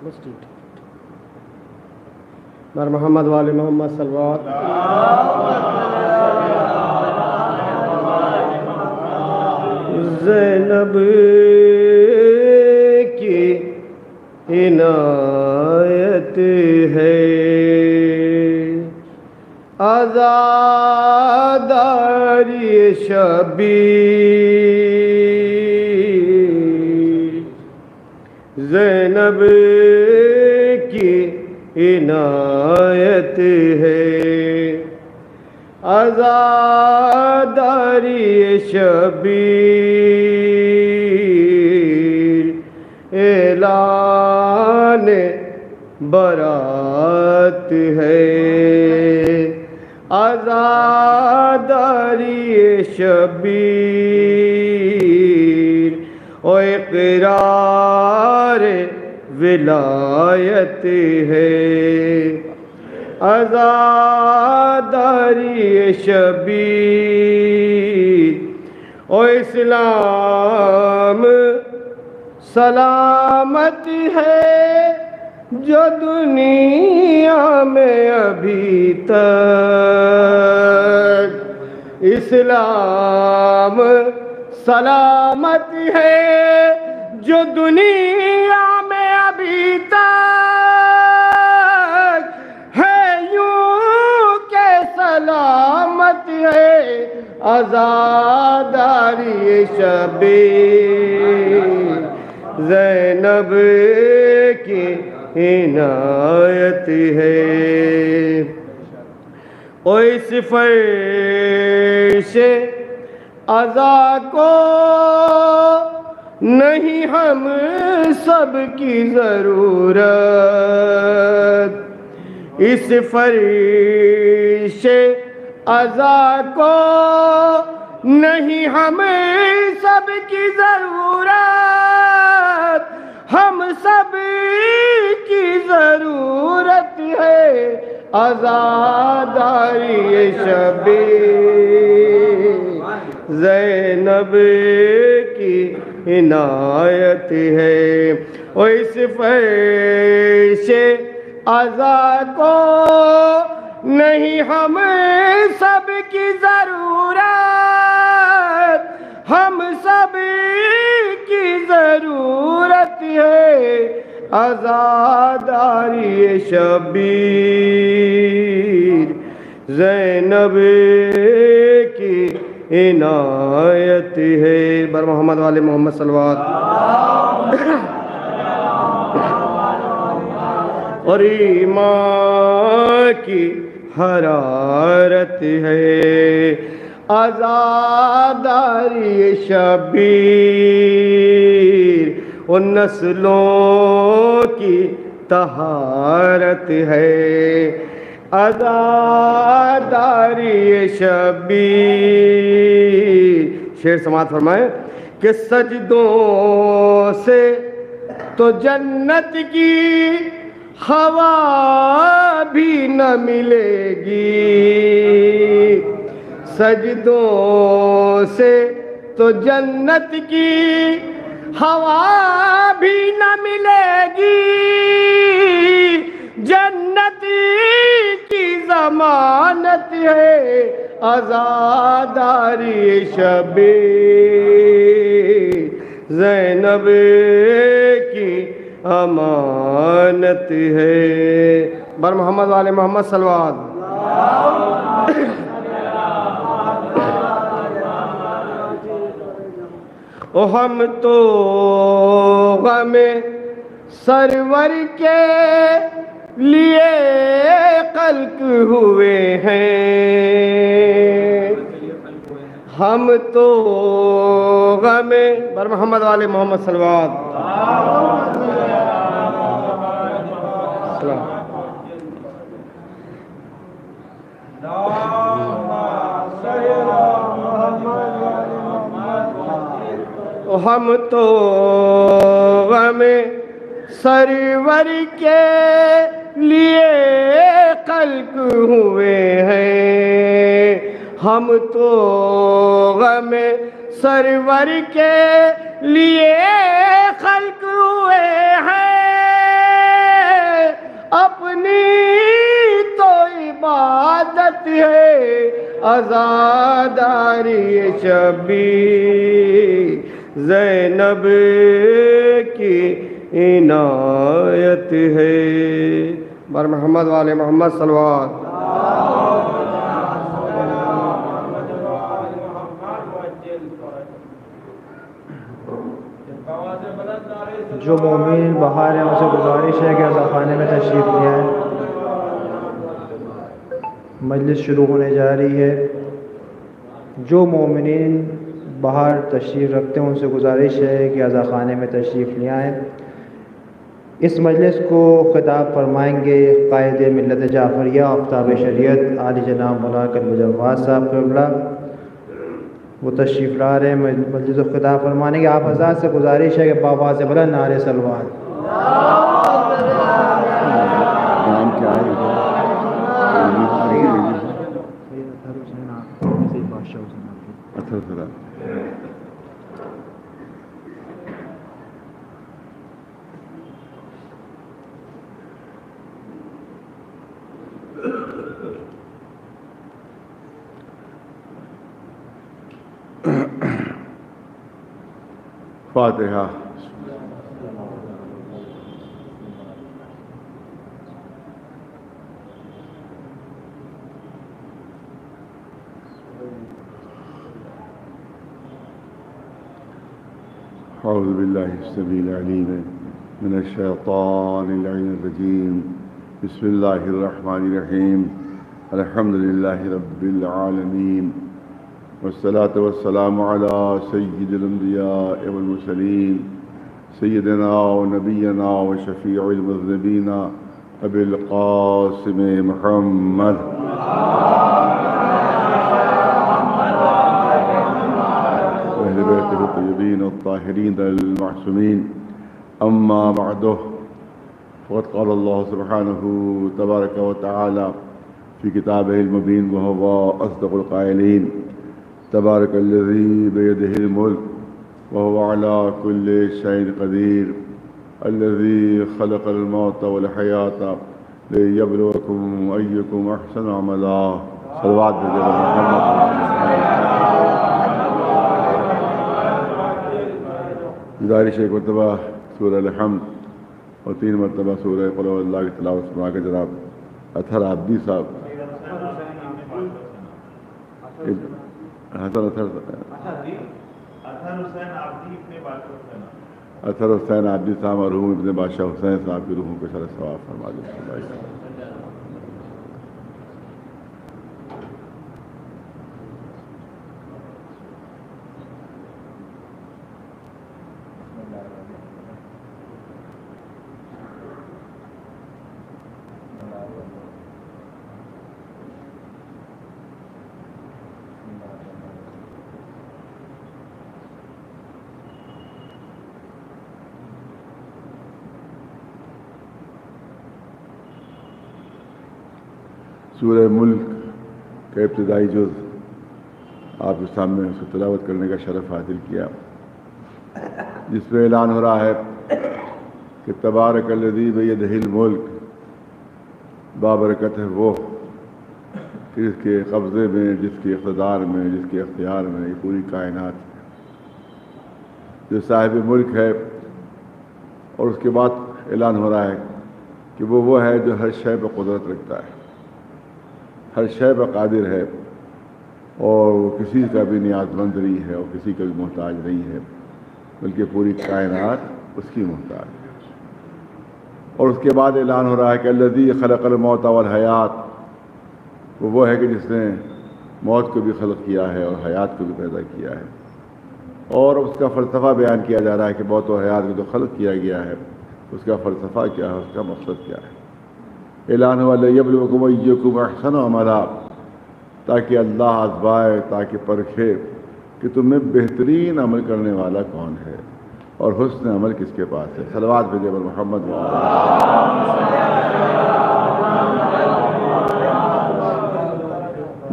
بس ٹھیک بر محمد والے محمد صلوات. زینب کی عنایت ہے عزاداری شبیر. زینب کی عنایت ہے عزاداری شبیر. اعلان برات ہے عزاداری شبیر. و اقرار ولایت ہے عزاداری شبیر. و اسلام سلامت ہے جو دنیا میں ابھی تک. اسلام سلامت ہے جو دنیا میں ابھی تک ہے. یوں کہ سلامت ہے عزاداری شبیر. زینب کی عنایت ہے. اور اس فرش عزا کو نہیں ہم سب کی ضرورت. اس فرش عزا کو نہیں ہم سب کی ضرورت. ہم سب کی ضرورت ہے عزاداری شبیر. زینب کی عنایت ہے. اور اس فرش عزا کو نہیں ہم سب کی ضرورت. ہم سب کی ضرورت ہے عزاداری شبیر. زینب کی عنایت ہے. بر محمد والے محمد صلوات. اور ایمان کی حرارت ہے عزاداری شبیر. ان نسلوں کی طہارت ہے عزاداری شبیر. شعر سماعت فرمائیں کہ سجدوں سے تو جنت کی ہوا بھی نہ ملے گی. سجدوں سے تو جنت کی ہوا بھی نہ ملے گی. جنت کی ضمانت ہے عزاداری شبیر. زینب کی امانت ہے. بر محمد والے محمد صلوات. او ہم تو غم سرور کے لیے خلق ہوئے ہیں. ہم تو غم بر محمد والے محمد صلوات. ہم تو غم سرور کے لیے خلق ہوئے ہیں. ہم تو غم سرور کے لیے خلق ہوئے ہیں. اپنی تو عبادت ہے، عزاداری شبیر زینب کی عنایت ہے۔ بر محمد والے محمد صلوات۔ جو مومن باہر ہیں ان سے گزارش ہے کہ عزاخانے میں تشریف لے آئیں۔ مجلس شروع ہونے جا رہی ہے۔ جو مومنین باہر تشریف رکھتے ہیں ان سے گزارش ہے کہ عزاخانے میں تشریف لے آئیں۔ اس مجلس کو خطاب فرمائیں گے قائد ملت جعفریہ آفتاب شریعت عالی جناب مولانا کلب جواد صاحب قبلہ۔ وہ تشریف لا رہے ہیں، مجلس کو خطاب فرمانے کے۔ آپ حضرات سے گزارش ہے کہ بآواز بلند نعرے صلوات۔ نام کیا ہے؟ اطہر حسین۔ فاتحہ۔ اعوذ باللہ السمیع العلیم من الشیطان اللعین الرجیم، بسم اللہ الرحمن الرحیم، الحمد للہ رب العالمین، والصلاة والسلام على سید الانبیاء والمرسلین، سیدنا و نبینا و شفیع المذنبین ابی القاسم محمد اہل بیتہ الطیبین الطاہرین المعصومین، اما بعد، فقد قال اللہ سبحانہ تبارک و تعالی فی کتابہ المبین وهو اصدق القائلین، تبارک الذی بیدہ الملک وهو على كل شيء قدیر، الذي خلق الموت والحیاة ليبلوكم أيكم أحسن عملا۔ صلوات محمد۔ گزارش ایک مرتبہ سورہ الحمد اور 3 مرتبہ سورہ قل اعوذ باللہ کی تلاوت سنا کے جناب اطہر عابدی صاحب اطہر حسین عابدی صاحب مرحوم ابن بادشاہ حسین صاحب کی روحوں کو شرف ثواب فرما دے۔ سورہ ملک کا ابتدائی جز آپ کے سامنے اس کو تلاوت کرنے کا شرف حاصل کیا، جس میں اعلان ہو رہا ہے کہ تبارک الذی بیدہ الملک، بابرکت ہے وہ جس کے قبضے میں، جس کے اقتدار میں، جس کے اختیار میں یہ پوری کائنات ہے، جو صاحب ملک ہے۔ اور اس کے بعد اعلان ہو رہا ہے کہ وہ ہے جو ہر شے پہ قدرت رکھتا ہے، ہر شے پہ قادر ہے، اور وہ کسی کا بھی نیاز مند نہیں ہے اور کسی کا بھی محتاج نہیں ہے، بلکہ پوری کائنات اس کی محتاج ہے۔ اور اس کے بعد اعلان ہو رہا ہے کہ الذی خلق الموت والحیات، وہ ہے کہ جس نے موت کو بھی خلق کیا ہے اور حیات کو بھی پیدا کیا ہے۔ اور اس کا فلسفہ بیان کیا جا رہا ہے کہ موت و حیات کو جو خلق کیا گیا ہے اس کا فلسفہ کیا ہے، اس کا مقصد کیا ہے۔ اعلان ہوا لیبلوکم ایکم احسن عملا، تاکہ اللہ آزمائے، تاکہ پرکھے کہ تم میں بہترین عمل کرنے والا کون ہے اور حسن عمل کس کے پاس ہے۔ صلوات بھیجے بر محمد۔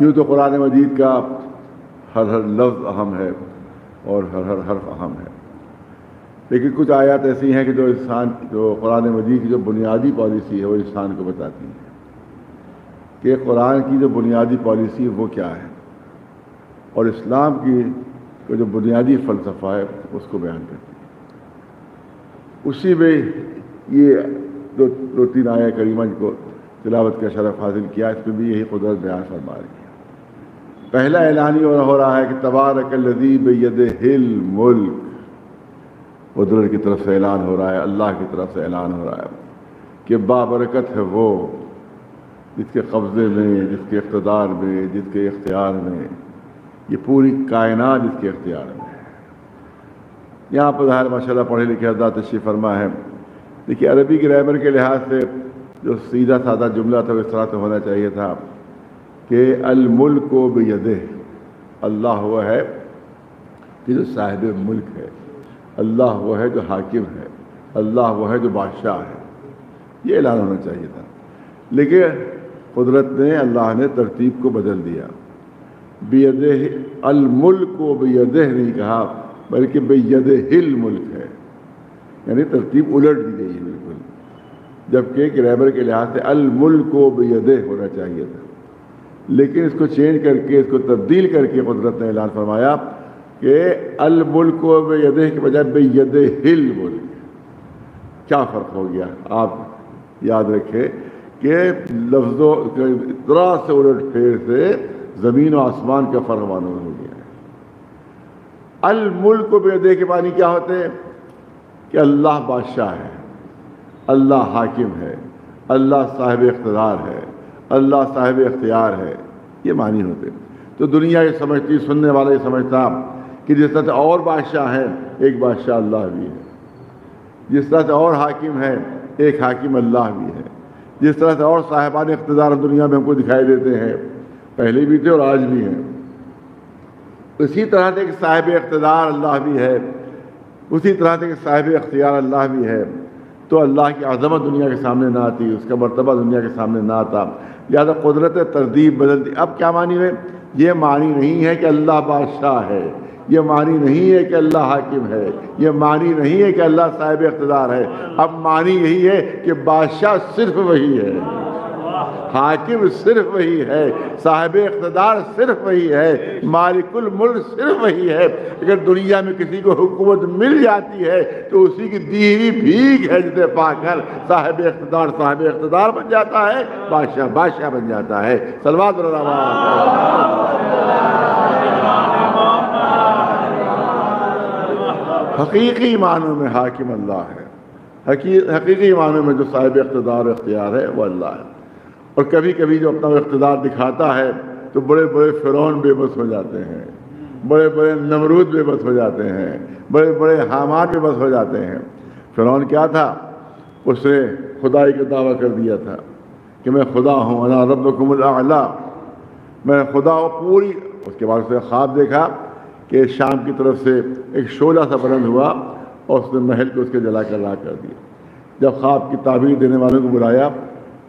یوں تو قرآن مجید کا ہر لفظ اہم ہے اور ہر حرف اہم ہے، لیکن کچھ آیات ایسی ہیں کہ جو قرآن مجید کی جو بنیادی پالیسی ہے وہ انسان کو بتاتی ہے کہ قرآن کی جو بنیادی پالیسی ہے وہ کیا ہے، اور اسلام کی جو بنیادی فلسفہ ہے اس کو بیان کرتی ہے۔ اسی میں یہ دو تین آیات کریمہ کو تلاوت کا شرف حاصل کیا، اس میں بھی یہی قدرت بیان فرما رہی ہے۔ پہلا اعلان یہ ہو رہا ہے کہ تبارک الذی بیدہ الملک، قدرت کی طرف سے اعلان ہو رہا ہے، اللہ کی طرف سے اعلان ہو رہا ہے کہ بابرکت ہے وہ جس کے قبضے میں، جس کے اقتدار میں، جس کے اختیار میں، یہ پوری کائنات جس کے اختیار میں ہے۔ یہاں پر ظاہر ماشاءاللہ پڑھے لکھے حضرات تشریف فرما ہے۔ دیکھیے عربی گرامر کے لحاظ سے جو سیدھا سادہ جملہ تھا وہ اس طرح سے ہونا چاہیے تھا کہ الملک بیدہ، اللہ وہ ہے کہ جو صاحب ملک ہے، اللہ وہ ہے جو حاکم ہے، اللہ وہ ہے جو بادشاہ ہے، یہ اعلان ہونا چاہیے تھا۔ لیکن قدرت نے، اللہ نے ترتیب کو بدل دیا، بیدہ الملک بیدہ نہیں کہا بلکہ بیدہ الملک ہے، یعنی ترتیب الٹ دی گئی ہے بالکل، جبکہ گرامر کے لحاظ سے الملک بیدہ ہونا چاہیے تھا، لیکن اس کو چینج کر کے، اس کو تبدیل کر کے قدرت نے اعلان فرمایا کہ الملک بیدہ کے بجائے بیدہ الملک۔ کیا فرق ہو گیا؟ آپ یاد رکھیں کہ لفظوں ذرا سے الٹ پھیر سے زمین و آسمان کا فرق معلوم ہو گیا ہے۔ الملک بیدہ کے معنی کیا ہوتے ہیں؟ کہ اللہ بادشاہ ہے، اللہ حاکم ہے، اللہ صاحب اقتدار ہے، اللہ صاحب اختیار ہے، یہ معنی ہوتے ہیں۔ تو دنیا یہ سمجھتی، سننے والا یہ سمجھتا کہ جس طرح سے اور بادشاہ ہیں ایک بادشاہ اللہ بھی ہے، جس طرح سے اور حاکم ہے ایک حاکم اللہ بھی ہے، جس طرح سے اور صاحبان اقتدار دنیا میں ہم کو دکھائی دیتے ہیں، پہلے بھی تھے اور آج بھی ہیں، اسی طرح سے ایک صاحب اقتدار اللہ بھی ہے، اسی طرح سے ایک صاحب اختیار اللہ بھی ہے۔ تو اللہ کی عظمت دنیا کے سامنے نہ آتی، اس کا مرتبہ دنیا کے سامنے نہ آتا، لہٰذا قدرت ترتیب بدلتی۔ اب کیا معنی ہے؟ یہ معنی نہیں ہے کہ اللہ بادشاہ ہے، یہ معنی نہیں ہے کہ اللہ حاکم ہے، یہ معنی نہیں ہے کہ اللہ صاحب اقتدار ہے، اب معنی یہی ہے کہ بادشاہ صرف وہی ہے، حاکم صرف وہی ہے، صاحب اقتدار صرف وہی ہے، مالک الملک صرف وہی ہے۔ اگر دنیا میں کسی کو حکومت مل جاتی ہے تو اسی کی دی ہوئی بھیک ہے جسے پا کر صاحب اقتدار بن جاتا ہے، بادشاہ بن جاتا ہے۔ صلوات حقیقی معنوں میں حاکم اللہ ہے، حقیقی معنوں میں جو صاحب اقتدار و اختیار ہے وہ اللہ ہے۔ اور کبھی کبھی جو اپنا اقتدار دکھاتا ہے تو بڑے بڑے فرعون بے بس ہو جاتے ہیں، بڑے بڑے نمرود بے بس ہو جاتے ہیں، بڑے بڑے حامان بے بس ہو جاتے ہیں۔ فرعون کیا تھا؟ اس نے خدائی کا دعویٰ کر دیا تھا کہ میں خدا ہوں، انا ربکم الاعلی، میں خدا ہوں پوری۔ اس کے بعد اس نے خواب دیکھا کہ شام کی طرف سے ایک شعلہ سا بلند ہوا اور اس نے محل کو اس کے جلا کر راکھ کر دیا۔ جب خواب کی تعبیر دینے والوں کو بلایا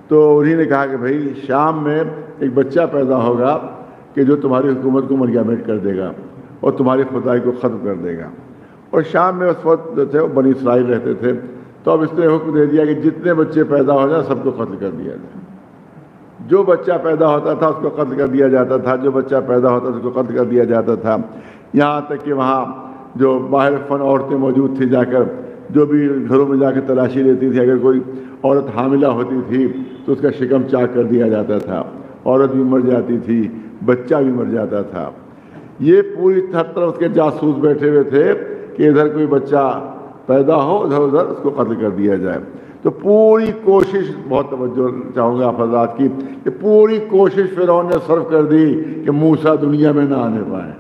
تو انہی نے کہا کہ بھائی شام میں ایک بچہ پیدا ہوگا کہ جو تمہاری حکومت کو منجمد کر دے گا اور تمہاری خدائی کو ختم کر دے گا۔ اور شام میں اس وقت جو تھے وہ بنی اسرائیل رہتے تھے، تو اب اس نے حکم دے دیا کہ جتنے بچے پیدا ہو جائیں سب کو قتل کر دیا جائے۔ جو بچہ پیدا ہوتا تھا اس کو قتل کر دیا جاتا تھا، جو بچہ پیدا ہوتا تھا اس کو قتل کر دیا جاتا تھا، یہاں تک کہ وہاں جو باہر فن عورتیں موجود تھیں جا کر جو بھی گھروں میں جا کے تلاشی لیتی تھی، اگر کوئی عورت حاملہ ہوتی تھی تو اس کا شکم چاک کر دیا جاتا تھا، عورت بھی مر جاتی تھی، بچہ بھی مر جاتا تھا۔ یہ پوری ہر طرف اس کے جاسوس بیٹھے ہوئے تھے کہ ادھر کوئی بچہ پیدا ہو، ادھر اس کو قتل کر دیا جائے۔ تو پوری کوشش، بہت توجہ چاہوں گا آپ حضرات کی، کہ پوری کوشش فرعون نے صرف کر دی کہ موسیٰ دنیا میں نہ آنے پائے،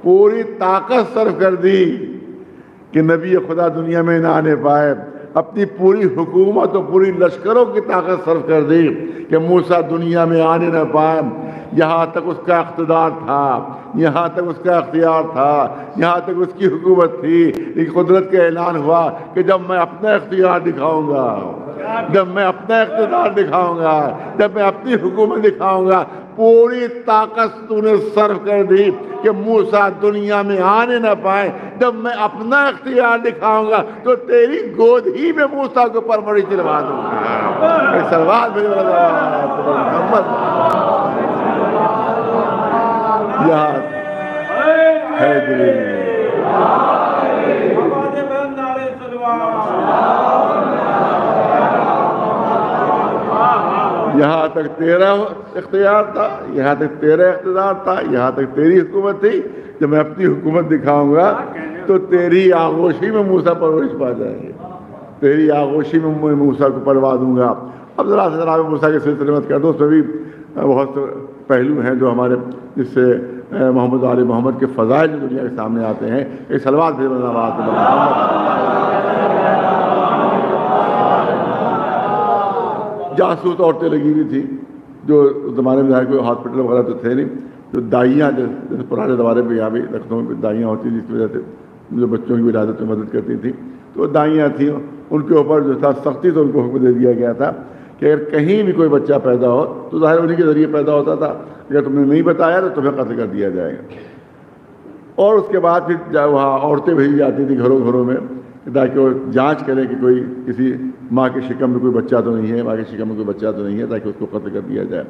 پوری طاقت صرف کر دی کہ نبی خدا دنیا میں نہ آنے پائے، اپنی پوری حکومت اور پوری لشکروں کی طاقت صرف کر دی کہ موسیٰ دنیا میں آنے نہ پائے۔ یہاں تک اس کا اقتدار تھا، یہاں تک اس کا اختیار تھا، یہاں تک اس کی حکومت تھی، لیکن قدرت کا اعلان ہوا کہ جب میں اپنا اختیار دکھاؤں گا، جب میں اپنا اقتدار دکھاؤں گا، جب میں اپنی حکومت دکھاؤں گا، پوری طاقت تو نے صرف کر دی کہ موسیٰ دنیا میں آنے نہ پائیں. جب میں اپنا اختیار دکھاؤں گا تو تیری گود ہی میں موسیٰ کو پرورش دلوا دوں گا. سلوات بھیج محمد. یہاں ہے دل یہاں تک تیرا اختیار تھا, یہاں تک تیرا اقتدار تھا, یہاں تک تیری حکومت تھی. جب میں اپنی حکومت دکھاؤں گا تو تیری آغوشی میں موسیٰ پرورش پا جائیں گے, تیری آغوشی میں موسیٰ کو پروا دوں گا. اب ذرا سے جناب موسیٰ کے سلسلے میں کر دو, اس میں بھی بہت پہلو ہیں جو ہمارے جس سے محمد علی محمد کے فضائل جو دنیا کے سامنے آتے ہیں. ایک صلوات بھیج جاسوس عورتیں لگی ہوئی تھی جو زمانے میں کوئی ہاسپٹل وغیرہ تو تھے نہیں, جو دائیاں جیسے پرانے زمانے میں یہاں بھی لکھنؤ میں دائیاں ہوتی تھیں جس کی وجہ سے جو بچوں کی ولادت میں مدد کرتی تھیں, تو دائیاں تھیں. ان کے اوپر جو تھا سختی سے ان کو حکم دے دیا گیا تھا کہ اگر کہیں بھی کوئی بچہ پیدا ہو تو ظاہر انہیں کے ذریعے پیدا ہوتا تھا, اگر تم نے نہیں بتایا تو تمہیں قتل کر دیا جائے گا. اور اس کے بعد پھر وہاں عورتیں بھیجی جاتی تھیں گھروں گھروں میں تاکہ وہ جانچ کریں کہ کوئی کسی ماں کے شکم میں کوئی بچہ تو نہیں ہے, ماں کے شکم میں کوئی بچہ تو نہیں ہے, تاکہ اس کو قتل کر دیا جائے.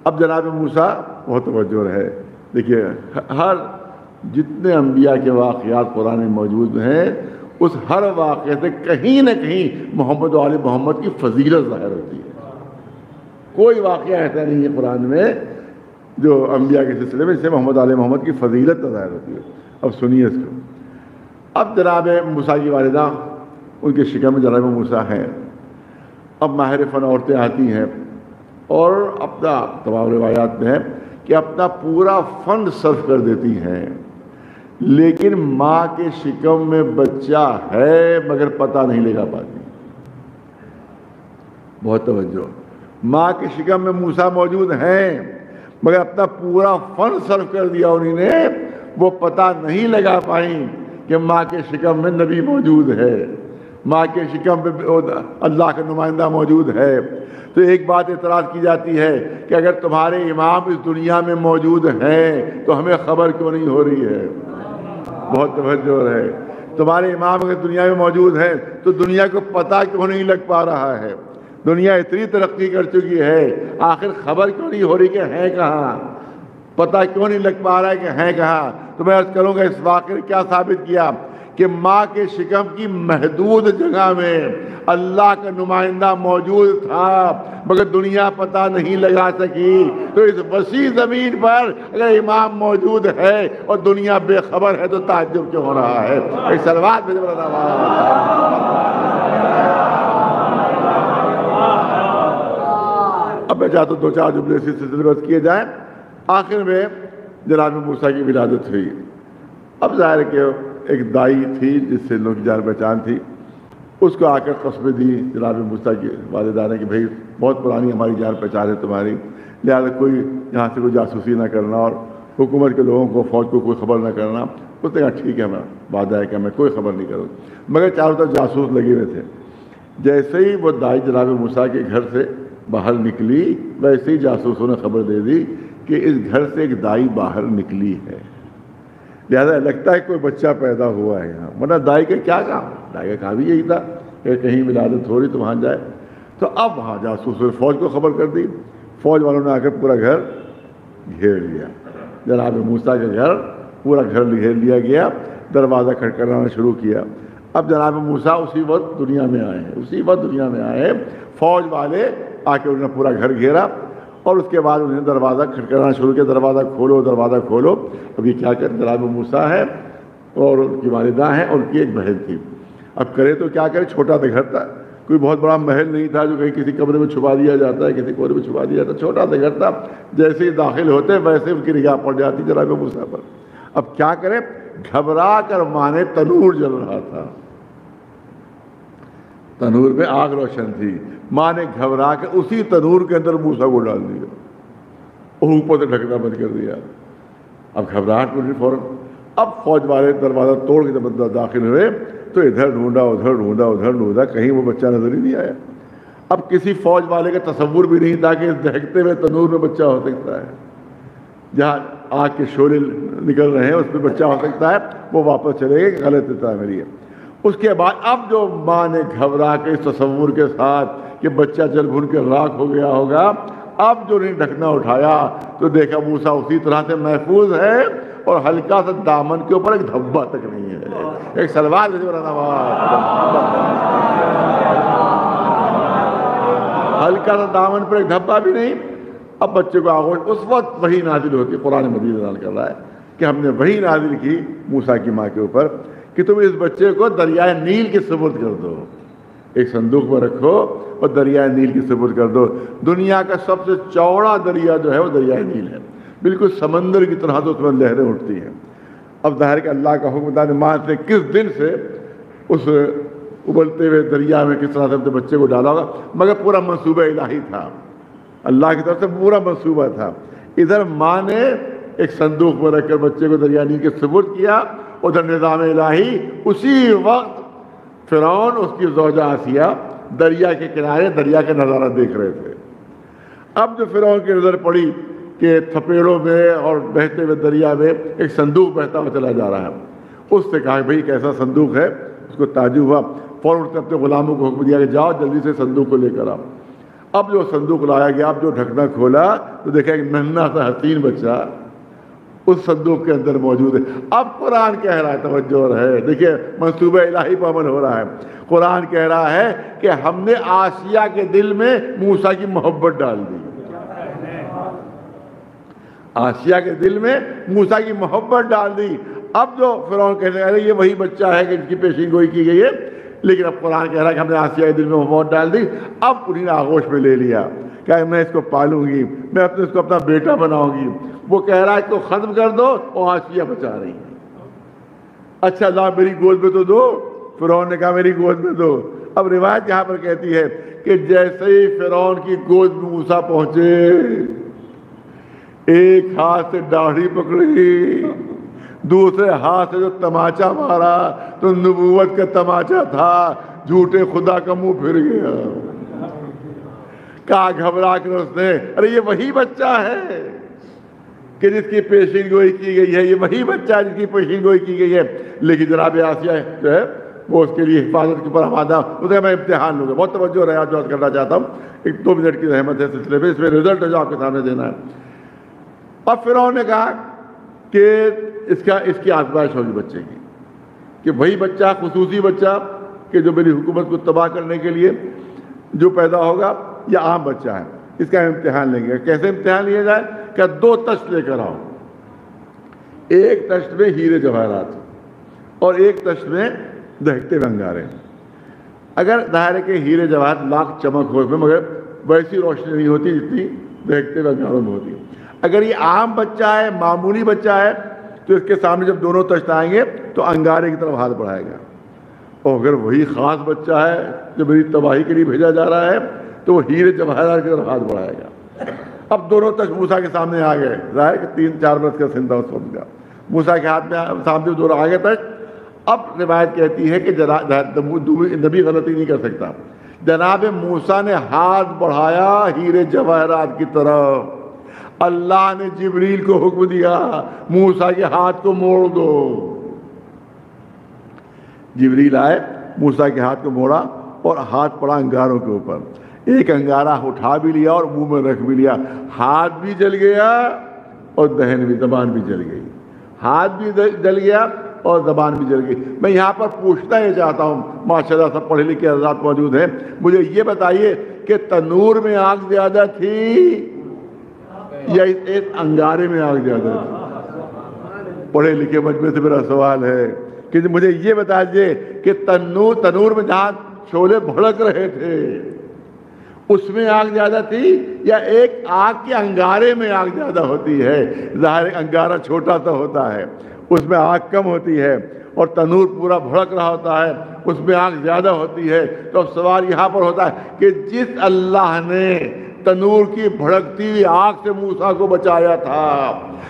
اب جناب موسیٰ بہت توجہ ہے. دیکھیے ہر جتنے انبیاء کے واقعات قرآن میں موجود ہیں اس ہر واقعے سے کہیں نہ کہیں محمد و آل محمد کی فضیلت ظاہر ہوتی ہے. کوئی واقعہ ایسا نہیں ہے قرآن میں جو انبیاء کے سلسلے میں جس سے محمد علیہ محمد کی فضیلت ظاہر ہوتی ہے. اب سنیے اس کو. اب جناب موسیٰ کی والدہ ان کے شکم میں جناب موسیٰ ہیں. اب ماہر فن عورتیں آتی ہیں اور اپنا تمام روایات میں ہے کہ اپنا پورا فن صرف کر دیتی ہیں, لیکن ماں کے شکم میں بچہ ہے مگر پتہ نہیں لگا پاتی. بہت توجہ, ماں کے شکم میں موسیٰ موجود ہیں مگر اپنا پورا فن صرف کر دیا انہوں نے, وہ پتہ نہیں لگا پائیں کہ ماں کے شکم میں نبی موجود ہے, ماں کے شکم میں اللہ کا نمائندہ موجود ہے. تو ایک بات اعتراض کی جاتی ہے کہ اگر تمہارے امام اس دنیا میں موجود ہیں تو ہمیں خبر کیوں نہیں ہو رہی ہے. بہت توجہ ہے. تمہارے امام اگر دنیا میں موجود ہیں تو دنیا کو پتہ کیوں نہیں لگ پا رہا ہے. دنیا اتنی ترقی کر چکی ہے, آخر خبر کیوں نہیں ہو رہی کہ ہیں کہاں, پتہ کیوں نہیں لگ پا رہا ہے کہ ہیں کہاں. تو میں عرض کروں گا اس واقعے نے کیا ثابت کیا کہ ماں کے شکم کی محدود جگہ میں اللہ کا نمائندہ موجود تھا مگر دنیا پتہ نہیں لگا سکی. تو اس وسیع زمین پر اگر امام موجود ہے اور دنیا بے خبر ہے تو تعجب کیوں ہو رہا ہے. ایک صلوات بھیجو. اب میں چاہتا ہوں دو چار جملے اسی سلسلے میں کیے جائیں. آخر میں جناب موسیٰ کی ولادت ہوئی. اب ظاہر ہے کہ ایک دائی تھی جس سے لوگ کی جان پہچان تھی, اس کو آ کر قسمیں دی جناب موسیٰ کی والدہ نے کہ بھائی بہت پرانی ہماری جان پہچان ہے تمہاری, لہٰذا کوئی یہاں سے کوئی جاسوسی نہ کرنا اور حکومت کے لوگوں کو فوج کو کوئی خبر نہ کرنا. اس نے کہا ٹھیک ہے, میں وعدہ ہے کہ میں کوئی خبر نہیں کروں. مگر چاروں طرف جاسوس لگے ہوئے تھے. جیسے ہی وہ دائی جناب موسیٰ کے گھر سے باہر نکلی ویسے ہی جاسوسوں نے خبر دے دی کہ اس گھر سے ایک دائی باہر نکلی ہے, لہذا لگتا ہے کوئی بچہ پیدا ہوا ہے یہاں. ورنہ دائی کا کیا کام, دائی کا کام بھی یہی تھا کہ کہیں ولادت ہو رہی تو وہاں جائے. تو اب وہاں جاسوسوں نے فوج کو خبر کر دی. فوج والوں نے آ کر پورا گھر گھیر لیا. جناب موسیٰ کا گھر پورا گھر گھیر لیا گیا, دروازہ کھٹکھٹانا شروع کیا. اب جناب موسیٰ اسی وقت دنیا میں آئے ہیں. فوج والے آ کے انہوں نے پورا گھر گھیرا اور اس کے بعد انہوں نے دروازہ کھٹکھٹانا شروع کیا. دروازہ کھولو. اب یہ کیا کرے, جناب موسیٰ ہے اور ان کی والدہ ہیں اور ان کی ایک بہن تھی. اب کرے تو کیا کرے, چھوٹا سا گھر تھا, کوئی بہت بڑا محل نہیں تھا جو کہیں کسی کمرے میں چھپا دیا جاتا ہے, کسی کونے میں چھپا دیا جاتا ہے. چھوٹا سا گھر تھا, جیسے ہی داخل ہوتے ویسے ان کی نگاہ پڑ جاتی جناب موسیٰ پر. اب کیا کرے, گھبرا کر مانے تنور جل رہا تھا, تنور میں آگ روشن تھی. ماں نے گھبرا کر اسی تنور کے اندر موسیٰ کو ڈال دیا اور اوپر سے ڈھکنا بند کر دیا. اب گھبراہٹ میں فوراً اب فوج والے دروازہ توڑ کے جب داخل ہوئے تو ادھر ڈھونڈا, کہیں وہ بچہ نظر ہی نہیں آیا. اب کسی فوج والے کا تصور بھی نہیں تھا کہ اس دہکتے ہوئے تنور میں بچہ ہو سکتا ہے، جہاں آگ کے شعلے نکل رہے ہیں اس میں بچہ ہو سکتا ہے، وہ واپس چلے گئے، غلط تعمیری ہے۔ اس کے بعد اب جو ماں نے گھبرا کے اس تصور کے ساتھ کہ بچہ جل بھن کے راکھ ہو گیا ہوگا، اب جو نہیں ڈھکنا اٹھایا تو دیکھا موسیٰ اسی طرح سے محفوظ ہے اور ہلکا سا دامن کے اوپر ایک دھبا تک نہیں ہے۔ ایک سلوات ہلکا سا دامن پر ایک دھبا بھی نہیں۔ اب بچے کو آغوش، اس وقت وحی نازل ہوتی، قرآن مجید نازل کر رہا ہے کہ ہم نے وحی نازل کی موسیٰ کی ماں کے اوپر کہ تم اس بچے کو دریائے نیل کے سپرد کر دو، ایک صندوق میں رکھو اور دریائے نیل کی سپرد کر دو۔ دنیا کا سب سے چوڑا دریا جو ہے وہ دریائے نیل ہے، بالکل سمندر کی طرح تو اس میں لہریں اٹھتی ہیں۔ اب ظاہر کہ اللہ کا حکم تھا، ماں نے کس دن سے اس ابلتے ہوئے دریا میں کس طرح سے اپنے بچے کو ڈالا ہوگا، مگر پورا منصوبہ الہی تھا، اللہ کی طرف سے پورا منصوبہ تھا۔ ادھر ماں نے ایک صندوق میں رکھ کر بچے کو دریا نیل کے سپرد کیا، ادھر نظام الہی اسی وقت فرعون اس کی زوجہ آسیہ دریا کے کنارے دریا کا نظارہ دیکھ رہے تھے۔ اب جو فرعون کی نظر پڑی کہ تھپیڑوں میں اور بہتے ہوئے دریا میں ایک صندوق بہتا ہوا چلا جا رہا ہے، اس سے کہا کہ بھئی کیسا صندوق ہے، اس کو تعجب ہوا، فوراً اس نے اپنے غلاموں کو حکم دیا کہ جاؤ جلدی سے صندوق کو لے کر آؤ۔ اب جو صندوق لایا گیا، اب جو ڈھکنا کھولا تو دیکھا ایک ننھا سا حسین بچہ اس صندوق کے اندر موجود ہے۔ اب قرآن کہہ رہا ہے، توجہ ہے، دیکھیے منصوبہ الہی پر عمل ہو رہا ہے۔ قرآن کہہ رہا ہے کہ ہم نے آسیہ کے دل میں موسیٰ کی محبت ڈال دی، آسیہ کے دل میں موسیٰ کی محبت ڈال دی۔ اب جو فرعون کہنے لگا یہ وہی بچہ ہے کہ جس کی پیشین گوئی کی گئی ہے، لیکن اب قرآن کہہ رہا ہے کہ ہم نے آسیہ کے دل میں محبت ڈال دی۔ اب انہیں نے آغوش میں لے لیا کہ میں اس کو پالوں گی، میں اس کو اپنا بیٹا بناؤں گی۔ وہ کہہ رہا ہے کہ ختم کر دو، اور آسیہ بچا رہی ہے۔ اچھا لا میری گود میں تو دو، فرعون نے کہا میری گود میں دو۔ اب روایت یہاں پر کہتی ہے کہ جیسے ہی فرعون کی گود میں موسیٰ پہنچے، ایک ہاتھ سے داڑھی پکڑی، دوسرے ہاتھ سے جو تماچا مارا تو نبوت کا تماچا تھا، جھوٹے خدا کا منہ پھر گیا۔ کہا گھبرا کر اس نے، ارے یہ وہی بچہ ہے کہ جس کی پیشین گوئی کی گئی ہے، یہ وہی بچہ ہے جس کی پیشین گوئی کی گئی ہے۔ لیکن جناب آسیہ جو ہے وہ اس کے لیے حفاظت کے اوپر آمادہ، اسے میں امتحان لوں گا۔ بہت توجہ رہا جو کرنا چاہتا ہوں، ایک 2 منٹ کی رحمت ہے سلسلے میں، اس میں رزلٹ جو آپ کے سامنے دینا ہے۔ اب فرعون نے کہا کہ اس کی آزمائش ہوگی بچے کی، کہ وہی بچہ خصوصی بچہ کہ جو میری حکومت کو تباہ کرنے کے لیے جو پیدا ہوگا، یہ عام بچہ ہے، اس کا امتحان لیں گے۔ کیسے امتحان لیا جائے؟ کہ 2 تشت لے کر آؤ، ایک تشت میں ہیرے جواہرات اور ایک تشت میں دہکتے ہوئے انگارے۔ اگر ظاہر ہے کہ ہیرے جواہرات لاکھ چمک ہو اس میں، مگر ویسی روشنی نہیں ہوتی جتنی دہکتے ہوئے انگاروں میں ہوتی ہے۔ اگر یہ عام بچہ ہے، معمولی بچہ ہے، تو اس کے سامنے جب دونوں تشت آئیں گے تو انگارے کی طرف ہاتھ بڑھائے گا، اور اگر وہی خاص بچہ ہے جو میری تباہی کے لیے بھیجا جا رہا ہے تو وہ ہیرے جواہرات کی طرف ہاتھ بڑھائے گا۔ اب دونوں تشت موسیٰ کے سامنے آ گئے، ظاہر کہ 3-4 برس کا سن تھا اس وقت کا، موسیٰ کے ہاتھ میں سامنے دونوں آ گئے تشت۔ اب روایت کہتی ہے کہ نبی غلطی نہیں کر سکتا، جناب موسیٰ نے ہاتھ بڑھایا ہیرے جواہرات کی طرف، اللہ نے جبریل کو حکم دیا موسیٰ کے ہاتھ کو موڑ دو۔ جبریل آئے، موسیٰ کے ہاتھ کو موڑا اور ہاتھ پڑا انگاروں کے اوپر، ایک انگارہ اٹھا بھی لیا اور منہ میں رکھ بھی لیا، ہاتھ بھی جل گیا اور دہن بھی، زبان بھی جل گئی، ہاتھ بھی جل گیا اور زبان بھی جل گئی۔ میں یہاں پر پوچھنا یہ چاہتا ہوں، ماشاءاللہ سب پڑھے لکھے حضرات موجود ہیں، مجھے یہ بتائیے کہ تنور میں آگ زیادہ تھی یا اس انگارے میں آگ زیادہ تھی؟ پڑھے لکھے مجمع سے میرا سوال ہے کہ مجھے یہ بتا دیجیے کہ تنور میں جہاں شعلے بھڑک رہے تھے اس میں آگ زیادہ تھی یا ایک آگ کے انگارے میں آگ زیادہ ہوتی ہے؟ ظاہر انگارہ چھوٹا سا ہوتا ہے، اس میں آگ کم ہوتی ہے، اور تنور پورا بھڑک رہا ہوتا ہے، اس میں آگ زیادہ ہوتی ہے۔ تو اب سوال یہاں پر ہوتا ہے کہ جس اللہ نے تنور کی بھڑکتی ہوئی آگ سے موسیٰ کو بچایا تھا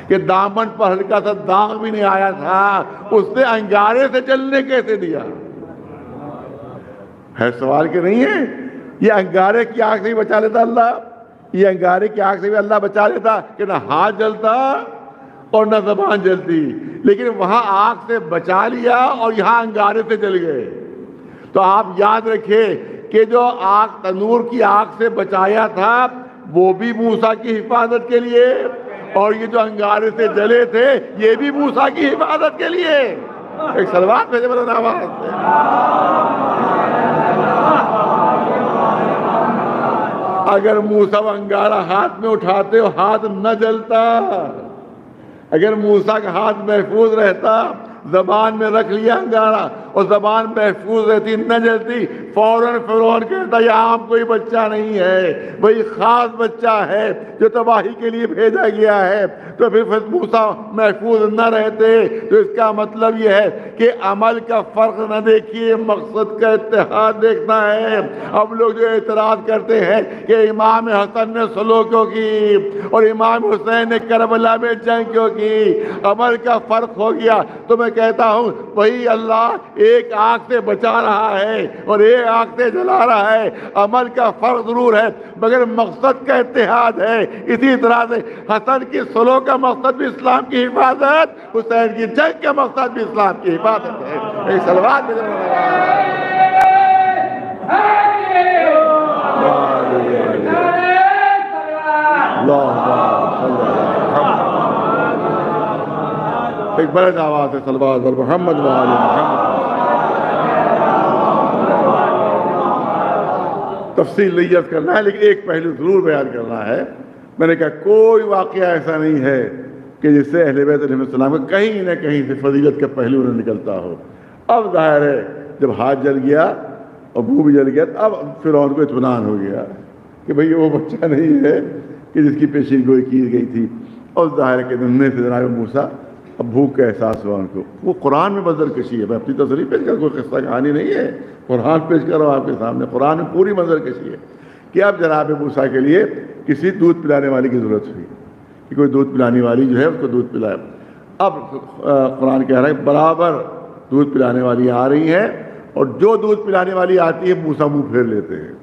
کہ دامن پر ہلکا سا داغ بھی نہیں آیا تھا، اس نے انگارے سے جلنے کیسے دیا؟ ہے سوال کہ نہیں ہے؟ یہ انگارے کی آگ سے بھی بچا لیتا اللہ، یہ انگارے کی آگ سے بھی اللہ بچا لیتا کہ نہ ہاتھ جلتا اور نہ زبان جلتی، لیکن وہاں آگ سے بچا لیا اور یہاں انگارے سے جل گئے۔ تو آپ یاد رکھیں کہ جو آگ تنور کی آگ سے بچایا تھا وہ بھی موسیٰ کی حفاظت کے لیے، اور یہ جو انگارے سے جلے تھے یہ بھی موسیٰ کی حفاظت کے لیے۔ ایک صلوات بھیجے بلند آواز سے۔ اگر موسیٰ انگارہ ہاتھ میں اٹھاتے ہو ہاتھ نہ جلتا، اگر موسیٰ کا ہاتھ محفوظ رہتا، زبان میں رکھ لیا انگارہ اور زبان محفوظ رہتی نہ جلتی، فوراً فرعون کہتا یہ عام کوئی بچہ نہیں ہے، وہی خاص بچہ ہے جو تباہی کے لیے بھیجا گیا ہے۔ تو پھر موسیٰ محفوظ نہ رہتے۔ تو اس کا مطلب یہ ہے کہ عمل کا فرق نہ دیکھیے، مقصد کا اتحاد دیکھنا ہے۔ اب لوگ جو اعتراض کرتے ہیں کہ امام حسن نے سلو کیوں کی اور امام حسین نے کربلا میں جنگ کیوں کی، عمل کا فرق ہو گیا، تو میں کہتا ہوں وہی اللہ ایک آگ سے بچا رہا ہے اور ایک آگ سے جلا رہا ہے۔ عمل کا فرق ضرور ہے مگر مقصد کا اتحاد ہے۔ اسی طرح سے حسن کی سلو کا مقصد بھی اسلام کی حفاظت، حسین کی جنگ کا مقصد بھی اسلام کی حفاظت ہے۔ ایک صلوات میں ایک بلند آواز ہے صلوات بر محمد و آل محمد۔ تفصیل نہیں عرض کرنا ہے لیکن ایک پہلو ضرور بیان کرنا ہے۔ میں نے کہا کوئی واقعہ ایسا نہیں ہے کہ جس سے اہل بیت علیہ السلام کا کہیں نہ کہیں سے فضیلت کا پہلو نہ نکلتا ہو۔ اب ظاہر ہے جب ہاتھ جل گیا اور منہ بھی جل گیا اب فرعون کو اطمینان ہو گیا کہ بھئی وہ بچہ نہیں ہے کہ جس کی پیشین گوئی کی گئی تھی۔ اور ظاہر ہے کہ ننھے سے جناب موسیٰ اب بھوک کا احساس ہوا ان کو۔ وہ قرآن میں منظر کشی ہے، میں اپنی تصریح پیش کر کوئی قصہ کہانی نہیں ہے، قرآن پیش کر رہا ہوں آپ کے سامنے۔ قرآن میں پوری منظر کشی ہے کہ اب جناب موسیٰ کے لیے کسی دودھ پلانے والی کی ضرورت ہوئی کہ کوئی دودھ پلانے والی جو ہے اس کو دودھ پلائے۔ اب قرآن کہہ رہا ہے برابر دودھ پلانے والی آ رہی ہے اور جو دودھ پلانے والی آتی ہے موسیٰ منہ پھیر لیتے ہیں۔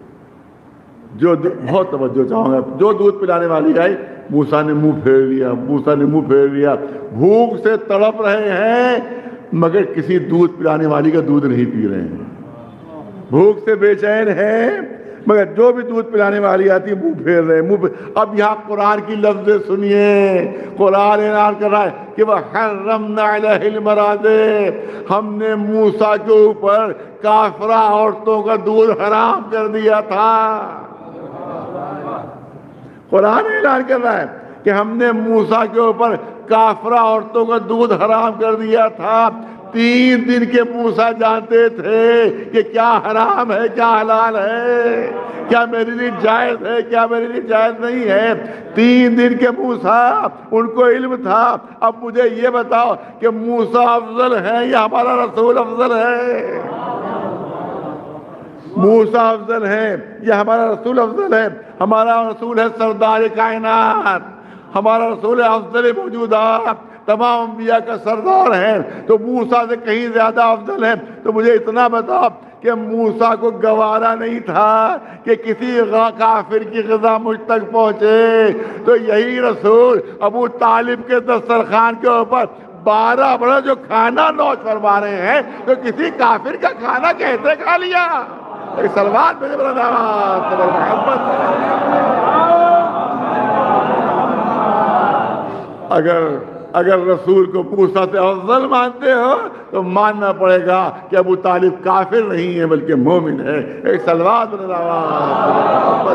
بہت توجہ چاہوں گا، جو دودھ پلانے والی آئی موسیٰ نے منہ پھیر لیا، موسیٰ نے منہ پھیر لیا۔ بھوک سے تڑپ رہے ہیں مگر کسی دودھ پلانے والی کا دودھ نہیں پی رہے ہیں، بھوک سے بے چین ہے مگر جو بھی دودھ پلانے والی آتی ہے منہ پھیر رہے ہیں۔ اب یہاں قرآن کی لفظ سنیے، قرآن اعلان کر رہا ہے کہ وَحَرَّمْنَا عَلَيْهِ الْمَرَاضِعَ، ہم نے موسیٰ کے اوپر کافرہ عورتوں کا دودھ حرام کر دیا تھا۔ قرآن اعلان کر رہا ہے کہ ہم نے موسیٰ کے اوپر کافرہ عورتوں کا دودھ حرام کر دیا تھا۔ 3 دن کے موسیٰ جانتے تھے کہ کیا حرام ہے کیا حلال ہے، کیا میرے لیے جائز ہے کیا میرے لیے جائز نہیں ہے۔ 3 دن کے موسیٰ ان کو علم تھا۔ اب مجھے یہ بتاؤ کہ موسیٰ افضل ہے یا ہمارا رسول افضل ہے؟ موسیٰ افضل ہے یا ہمارا رسول افضل ہے؟ ہمارا رسول ہے سردار کائنات، ہمارا رسول ہے افضل موجودات، تمام انبیاء کا سردار ہے، تو موسیٰ سے کہیں زیادہ افضل ہے۔ تو مجھے اتنا بتاؤ کہ موسیٰ کو گوارا نہیں تھا کہ کسی کافر کی غذا مجھ تک پہنچے، تو یہی رسول ابو طالب کے دسترخوان کے اوپر 12 برس جو کھانا نوش فرما رہے ہیں تو کسی کافر کا کھانا کیسے کھا لیا؟ ایک صلوات بھیجے بلند آواز سے محمد۔ اگر رسول کو موسیٰ سے افضل مانتے ہو تو ماننا پڑے گا کہ ابو طالب کافر نہیں ہے بلکہ مومن ہے۔ ایک صلوات بلند آواز۔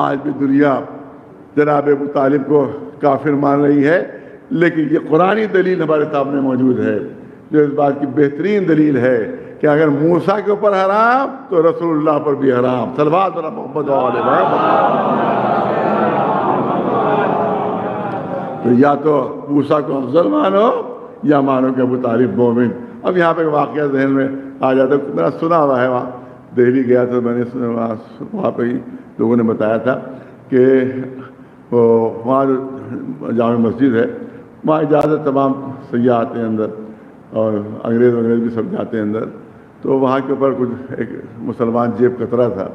آج بھی دنیا جناب ابو طالب کو کافر مان رہی ہے، لیکن یہ قرآنی دلیل ہمارے سامنے موجود ہے جو اس بات کی بہترین دلیل ہے کہ اگر موسیٰ کے اوپر حرام تو رسول اللہ پر بھی حرام۔ صلوات علی محمد و آل محمد۔ تو یا تو موسیٰ کو افضل مانو یا مانو کہ ابو طالب مومن۔ اب یہاں پہ واقعہ ذہن میں آ جاتا ہے، میرا سنا ہوا ہے، وہاں دہلی گیا تو میں نے وہاں پہ ہی لوگوں نے بتایا تھا کہ وہاں جو جامع مسجد ہے وہاں اجازت تمام سیاح آتے ہیں اندر اور انگریز بھی سب جاتے ہیں اندر، تو وہاں کے اوپر کچھ ایک مسلمان جیب کترا تھا،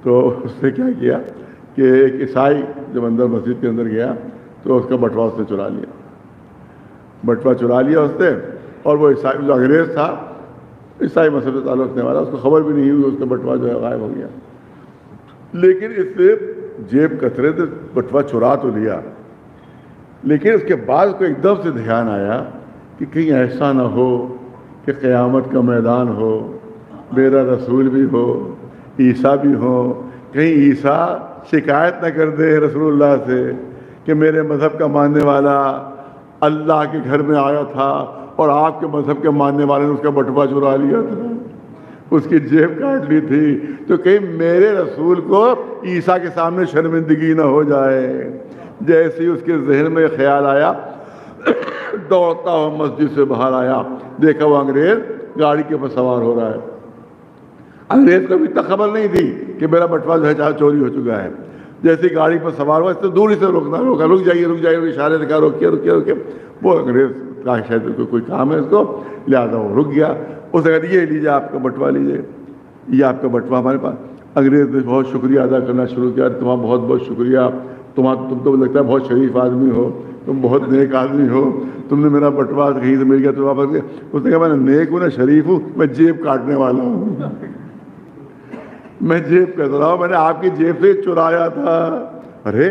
تو اس نے کیا کیا کہ ایک عیسائی جب اندر مسجد کے اندر گیا تو اس کا بٹوا اس نے چرا لیا، بٹوا چرا لیا اس نے، اور وہ عیسائی جو انگریز تھا عیسائی مذہب سے تعلق رکھنے والا، اس کو خبر بھی نہیں ہوئی، اس کا بٹوا جو ہے غائب ہو گیا۔ لیکن اس نے جیب کترے سے بٹوا چرا تو لیا، لیکن اس کے بعد کو ایک دم سے دھیان آیا کہ کہیں ایسا نہ ہو کہ قیامت کا میدان ہو، میرا رسول بھی ہو، عیسیٰ بھی ہو، کہیں عیسیٰ شکایت نہ کر دے رسول اللہ سے کہ میرے مذہب کا ماننے والا اللہ کے گھر میں آیا تھا اور آپ کے مذہب کے ماننے والے نے اس کا بٹوا چرا لیا تھا، اس کی جیب کاٹ لی تھی، تو کہیں میرے رسول کو عیسیٰ کے سامنے شرمندگی نہ ہو جائے۔ جیسے ہی اس کے ذہن میں خیال آیا، دوڑتا ہوا مسجد سے باہر آیا، دیکھا وہ انگریز گاڑی کے اوپر سوار ہو رہا ہے۔ انگریز کو ابھی تک خبر نہیں تھی کہ میرا بٹوا جو ہے چوری ہو چکا ہے۔ جیسے ہی گاڑی پر سوار ہوا، اس نے دوری سے روکا، رک جائیے رک جائیے، اشارے دکھا روکیے رکیے رکیے۔ وہ انگریز کا شاید کوئی کام ہے اس کو، لہٰذا وہ رک گیا۔ اس نے کہا یہ لیجیے آپ کا بٹوا لیجیے، یہ آپ کا بٹوا ہمارے پاس۔ انگریز نے بہت شکریہ ادا کرنا شروع کیا، تمہارا بہت بہت شکریہ، تم تو لگتا ہے بہت شریف آدمی ہو، تم بہت نیک آدمی ہو، تم نے میرا بٹوا کہیں سے مل گیا تو واپس گیا۔ اس نے کہا میں نیک ہوں نہ شریف ہوں، میں جیب کاٹنے والا ہوں، میں جیب کر رہا ہوں، میں نے آپ کی جیب سے چرایا تھا۔ ارے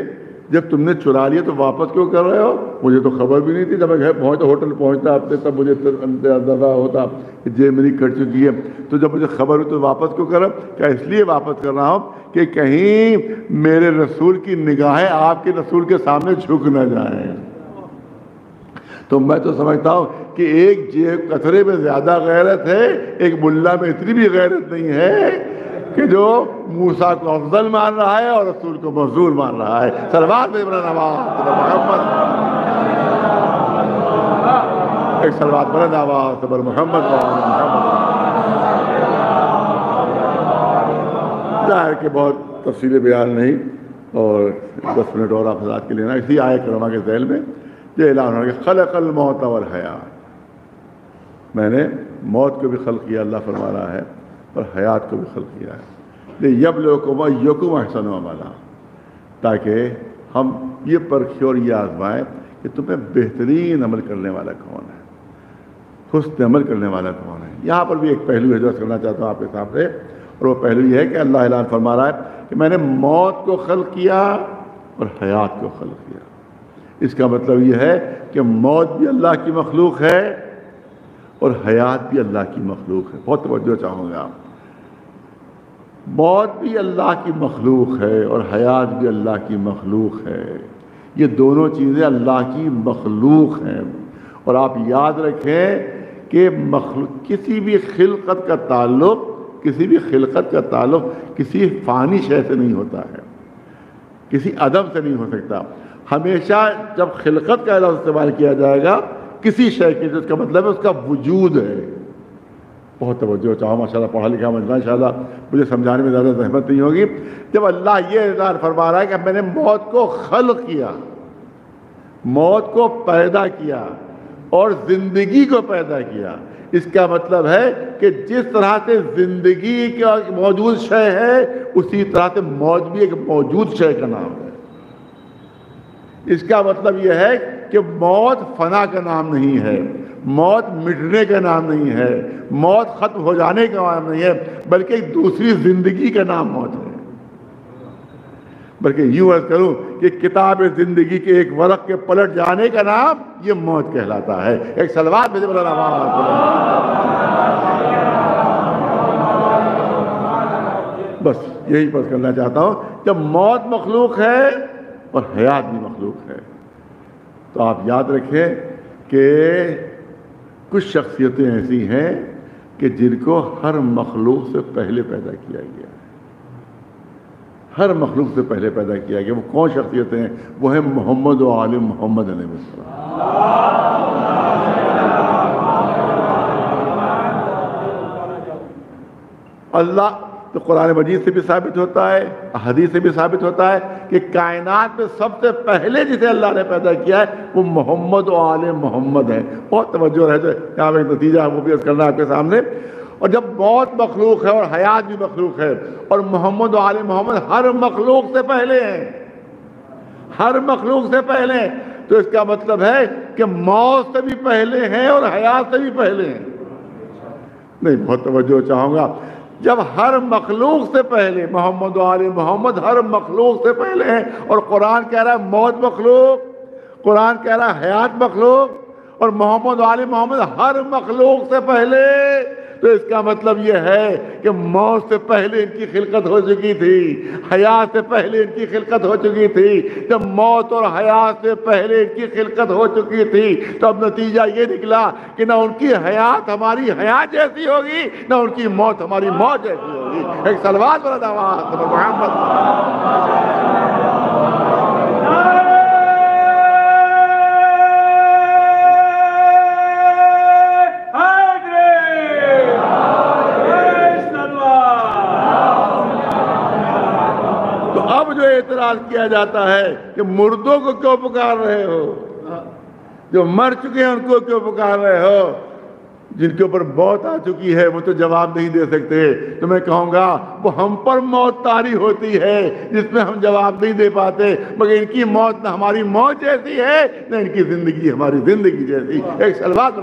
جب تم نے چرا لیا تو واپس کیوں کر رہے ہو؟ مجھے تو خبر بھی نہیں تھی، جب میں گھر پہنچتا ہوٹل پہنچتا آپ سے تب مجھے اندازہ ہوتا کہ جیب میری کٹ چکی ہے، تو جب مجھے خبر ہوئی تو واپس کیوں کر رہا ہوں؟ کیا اس لیے واپس کر رہا ہوں کہ کہیں میرے رسول کی نگاہیں آپ کے رسول کے سامنے جھک نہ جائیں۔ تو میں تو سمجھتا ہوں کہ ایک جیب کترے میں زیادہ غیرت ہے، ایک ملا میں اتنی بھی غیرت نہیں ہے کہ جو موسیٰ کو افضل مان رہا ہے اور رسول کو مفضول مان رہا ہے۔ صلوات میں محمد، ایک صلوات بلند آواز پر محمد۔ ظاہر کہ بہت تفصیل بیان نہیں، اور 10 منٹ اور آپ حضرات کے لینا اسی آیت کریمہ کے ذیل میں یہ اعلان ہو کہ خلق الموت والحیات، میں نے موت کو بھی خلق کیا، اللہ فرما رہا ہے، اور حیات کو بھی خلق کیا ہے، لیبلوکم ایکم احسن عملا، تاکہ ہم یہ پرکھیں اور یہ آزمائیں کہ تمہیں بہترین عمل کرنے والا کون ہے، حسن عمل کرنے والا کون ہے۔ یہاں پر بھی ایک پہلو ہے جو کرنا چاہتا ہوں آپ کے سامنے، اور وہ پہلو یہ ہے کہ اللہ اعلان فرما رہا ہے کہ میں نے موت کو خلق کیا اور حیات کو خلق کیا۔ اس کا مطلب یہ ہے کہ موت بھی اللہ کی مخلوق ہے اور حیات بھی اللہ کی مخلوق ہے۔ بہت توجہ چاہوں گا، موت بھی اللہ کی مخلوق ہے اور حیات بھی اللہ کی مخلوق ہے، یہ دونوں چیزیں اللہ کی مخلوق ہیں۔ اور آپ یاد رکھیں کہ کسی بھی خلقت کا تعلق کسی فانی شے سے نہیں ہوتا ہے، کسی عدم سے نہیں ہو سکتا۔ ہمیشہ جب خلقت کا لفظ استعمال کیا جائے گا کسی شے کے، جس کا مطلب ہے اس کا وجود ہے۔ بہت توجہ چاہو، ماشاءاللہ پڑھا لکھا مجمع، انشاءاللہ مجھے سمجھانے میں زیادہ زحمت نہیں ہوگی۔ جب اللہ یہ اعلان فرما رہا ہے کہ میں نے موت کو خلق کیا، موت کو پیدا کیا اور زندگی کو پیدا کیا، اس کا مطلب ہے کہ جس طرح سے زندگی کا موجود شے ہے اسی طرح سے موت بھی ایک موجود شے کا نام ہے۔ اس کا مطلب یہ ہے کہ موت فنا کا نام نہیں ہے، موت مٹنے کا نام نہیں ہے، موت ختم ہو جانے کا نام نہیں ہے، بلکہ ایک دوسری زندگی کا نام موت ہے۔ بلکہ یوں عرض کروں کہ کتاب زندگی کے ایک ورق کے پلٹ جانے کا نام یہ موت کہلاتا ہے۔ ایک صلوات بھیجے مولانا بس یہی پس کرنا چاہتا ہوں، جب موت مخلوق ہے اور حیات بھی مخلوق ہے تو آپ یاد رکھیں کہ کچھ شخصیتیں ایسی ہیں کہ جن کو ہر مخلوق سے پہلے پیدا کیا گیا ہے، ہر مخلوق سے پہلے پیدا کیا گیا۔ وہ کون شخصیتیں ہیں؟ وہ ہیں محمد و آل محمد علیہ السلام۔ اللہ تو قرآن مجید سے بھی ثابت ہوتا ہے، حدیث سے بھی ثابت ہوتا ہے کہ کائنات میں سب سے پہلے جسے اللہ نے پیدا کیا ہے وہ محمد و آل محمد ہے۔ بہت توجہ رہے تو یہاں ایک نتیجہ وہ بھی عرض کرنا آپ کے سامنے۔ اور جب موت مخلوق ہے اور حیات بھی مخلوق ہے، اور محمد و آل محمد ہر مخلوق سے پہلے ہیں، ہر مخلوق سے پہلے ہیں، تو اس کا مطلب ہے کہ موت سے بھی پہلے ہیں اور حیات سے بھی پہلے ہیں۔ نہیں، بہت توجہ چاہوں گا، جب ہر مخلوق سے پہلے محمد و آل محمد ہر مخلوق سے پہلے ہیں، اور قرآن کہہ رہا ہے موت مخلوق، قرآن کہہ رہا ہے حیات مخلوق، اور محمد و آل محمد ہر مخلوق سے پہلے، تو اس کا مطلب یہ ہے کہ موت سے پہلے ان کی خلقت ہو چکی تھی، حیات سے پہلے ان کی خلقت ہو چکی تھی۔ جب موت اور حیات سے پہلے ان کی خلقت ہو چکی تھی تو اب نتیجہ یہ نکلا کہ نہ ان کی حیات ہماری حیات جیسی ہوگی، نہ ان کی موت ہماری موت جیسی ہوگی۔ ایک صلوات والا دعوات محمد۔ اب جو اعتراض کیا جاتا ہے کہ مردوں کو کیوں پکار رہے ہو، جو مر چکے ہیں ان کو کیوں پکار رہے ہو، جن کے اوپر موت آ چکی ہے وہ تو جواب نہیں دے سکتے، تو میں کہوں گا وہ ہم پر موت طاری ہوتی ہے جس میں ہم جواب نہیں دے پاتے، مگر ان کی موت نہ ہماری موت جیسی ہے نہ ان کی زندگی ہماری زندگی جیسی۔ ایک صلوات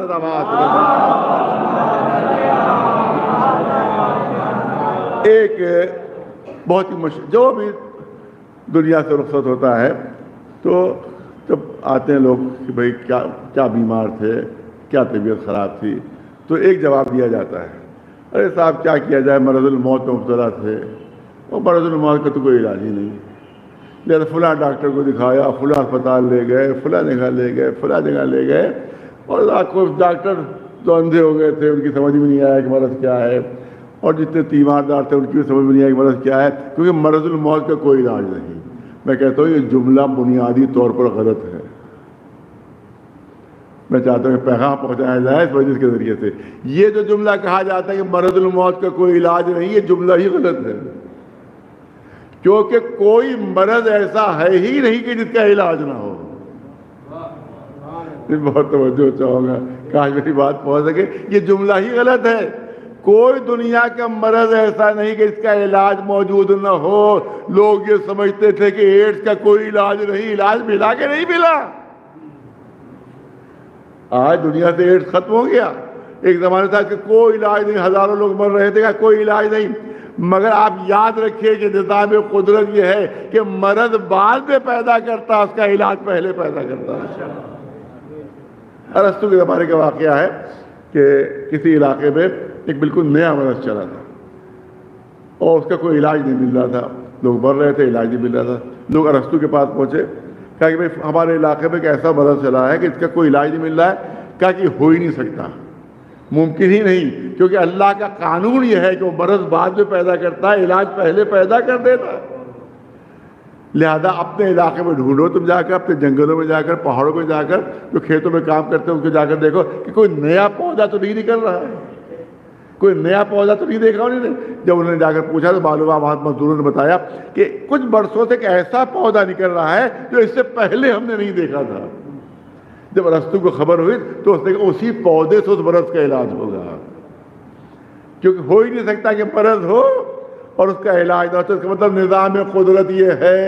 ایک بہت ہی جو بھی دنیا سے رخصت ہوتا ہے تو جب آتے ہیں لوگ کہ بھئی کیا بیمار تھے، کیا طبیعت خراب تھی، تو ایک جواب دیا جاتا ہے، ارے صاحب کیا کیا جائے، مرض الموت میں مبتلا تھے، اور مرض الموت کا تو کوئی علاج ہی نہیں، لہٰذا فلاں ڈاکٹر کو دکھایا، فلاں اسپتال لے گئے، فلاں جگہ لے گئے، فلاں جگہ لے گئے، اور ڈاکٹر تو اندھے ہو گئے تھے، ان کی سمجھ میں نہیں آیا کہ مرض کیا ہے، اور جتنے تیماردار تھے ان کی سمجھ میں نہیں آیا کہ مرض کیا ہے، کیونکہ مرض الموت کا کوئی علاج نہیں۔ میں کہتا ہوں یہ جملہ بنیادی طور پر غلط ہے، میں چاہتا ہوں کہ پیغام پہنچایا جائے اس وجہ کے ذریعے سے۔ یہ جو جملہ کہا جاتا ہے کہ مرض الموت کا کوئی علاج نہیں، یہ جملہ ہی غلط ہے، کیونکہ کوئی مرض ایسا ہے ہی نہیں کہ جس کا علاج نہ ہو۔ بہت توجہ چاہوں گا، کاش میری بات پہنچ سکے، یہ جملہ ہی غلط ہے۔ کوئی دنیا کا مرض ایسا نہیں کہ اس کا علاج موجود نہ ہو۔ لوگ یہ سمجھتے تھے کہ ایڈز کا کوئی علاج نہیں، علاج ملا کہ نہیں ملا؟ آج دنیا سے ایڈز ختم ہو گیا۔ ایک زمانہ تھا کہ کوئی علاج نہیں، ہزاروں لوگ مر رہے تھے، کوئی علاج نہیں، مگر آپ یاد رکھیے کہ نظام قدرت یہ ہے کہ مرض بعد میں پیدا کرتا، اس کا علاج پہلے پیدا کرتا ہے۔ ارسطو کے زمانے کا واقعہ ہے کہ کسی علاقے میں ایک بالکل نیا مرض چلا تھا اور اس کا کوئی علاج نہیں مل رہا تھا، لوگ مر رہے تھے، علاج نہیں مل رہا تھا۔ لوگ ارسطو کے پاس پہنچے، کہا کہ بھائی ہمارے علاقے میں ایک ایسا مرض چلا ہے کہ اس کا کوئی علاج نہیں مل رہا ہے۔ کہا کہ ہو ہی نہیں سکتا، ممکن ہی نہیں، کیونکہ اللہ کا قانون یہ ہے کہ وہ مرض بعد میں پیدا کرتا ہے، علاج پہلے پیدا کر دیتا ہے۔ لہذا اپنے علاقے میں ڈھونڈو، تم جا کر اپنے جنگلوں میں جا کر، پہاڑوں میں جا کر، جو کھیتوں میں کام کرتے ہیں ان کو جا کر دیکھو کہ کوئی نیا پودا تو نہیں نکل رہا ہے، کوئی نیا پودا تو نہیں دیکھا انہوں نے۔ جب انہوں نے جا کر پوچھا تو معلوم وہاں مزدوروں نے بتایا کہ کچھ برسوں سے ایک ایسا پودا نکل رہا ہے جو اس سے پہلے ہم نے نہیں دیکھا تھا۔ جب ارسطو کو خبر ہوئی تو اس نے کہا اسی پودے سے اس مرض کا علاج ہوگا، کیونکہ ہو ہی نہیں سکتا کہ مرض ہو اور اس کا علاج نہ، تو اس کا مطلب نظام قدرت یہ ہے،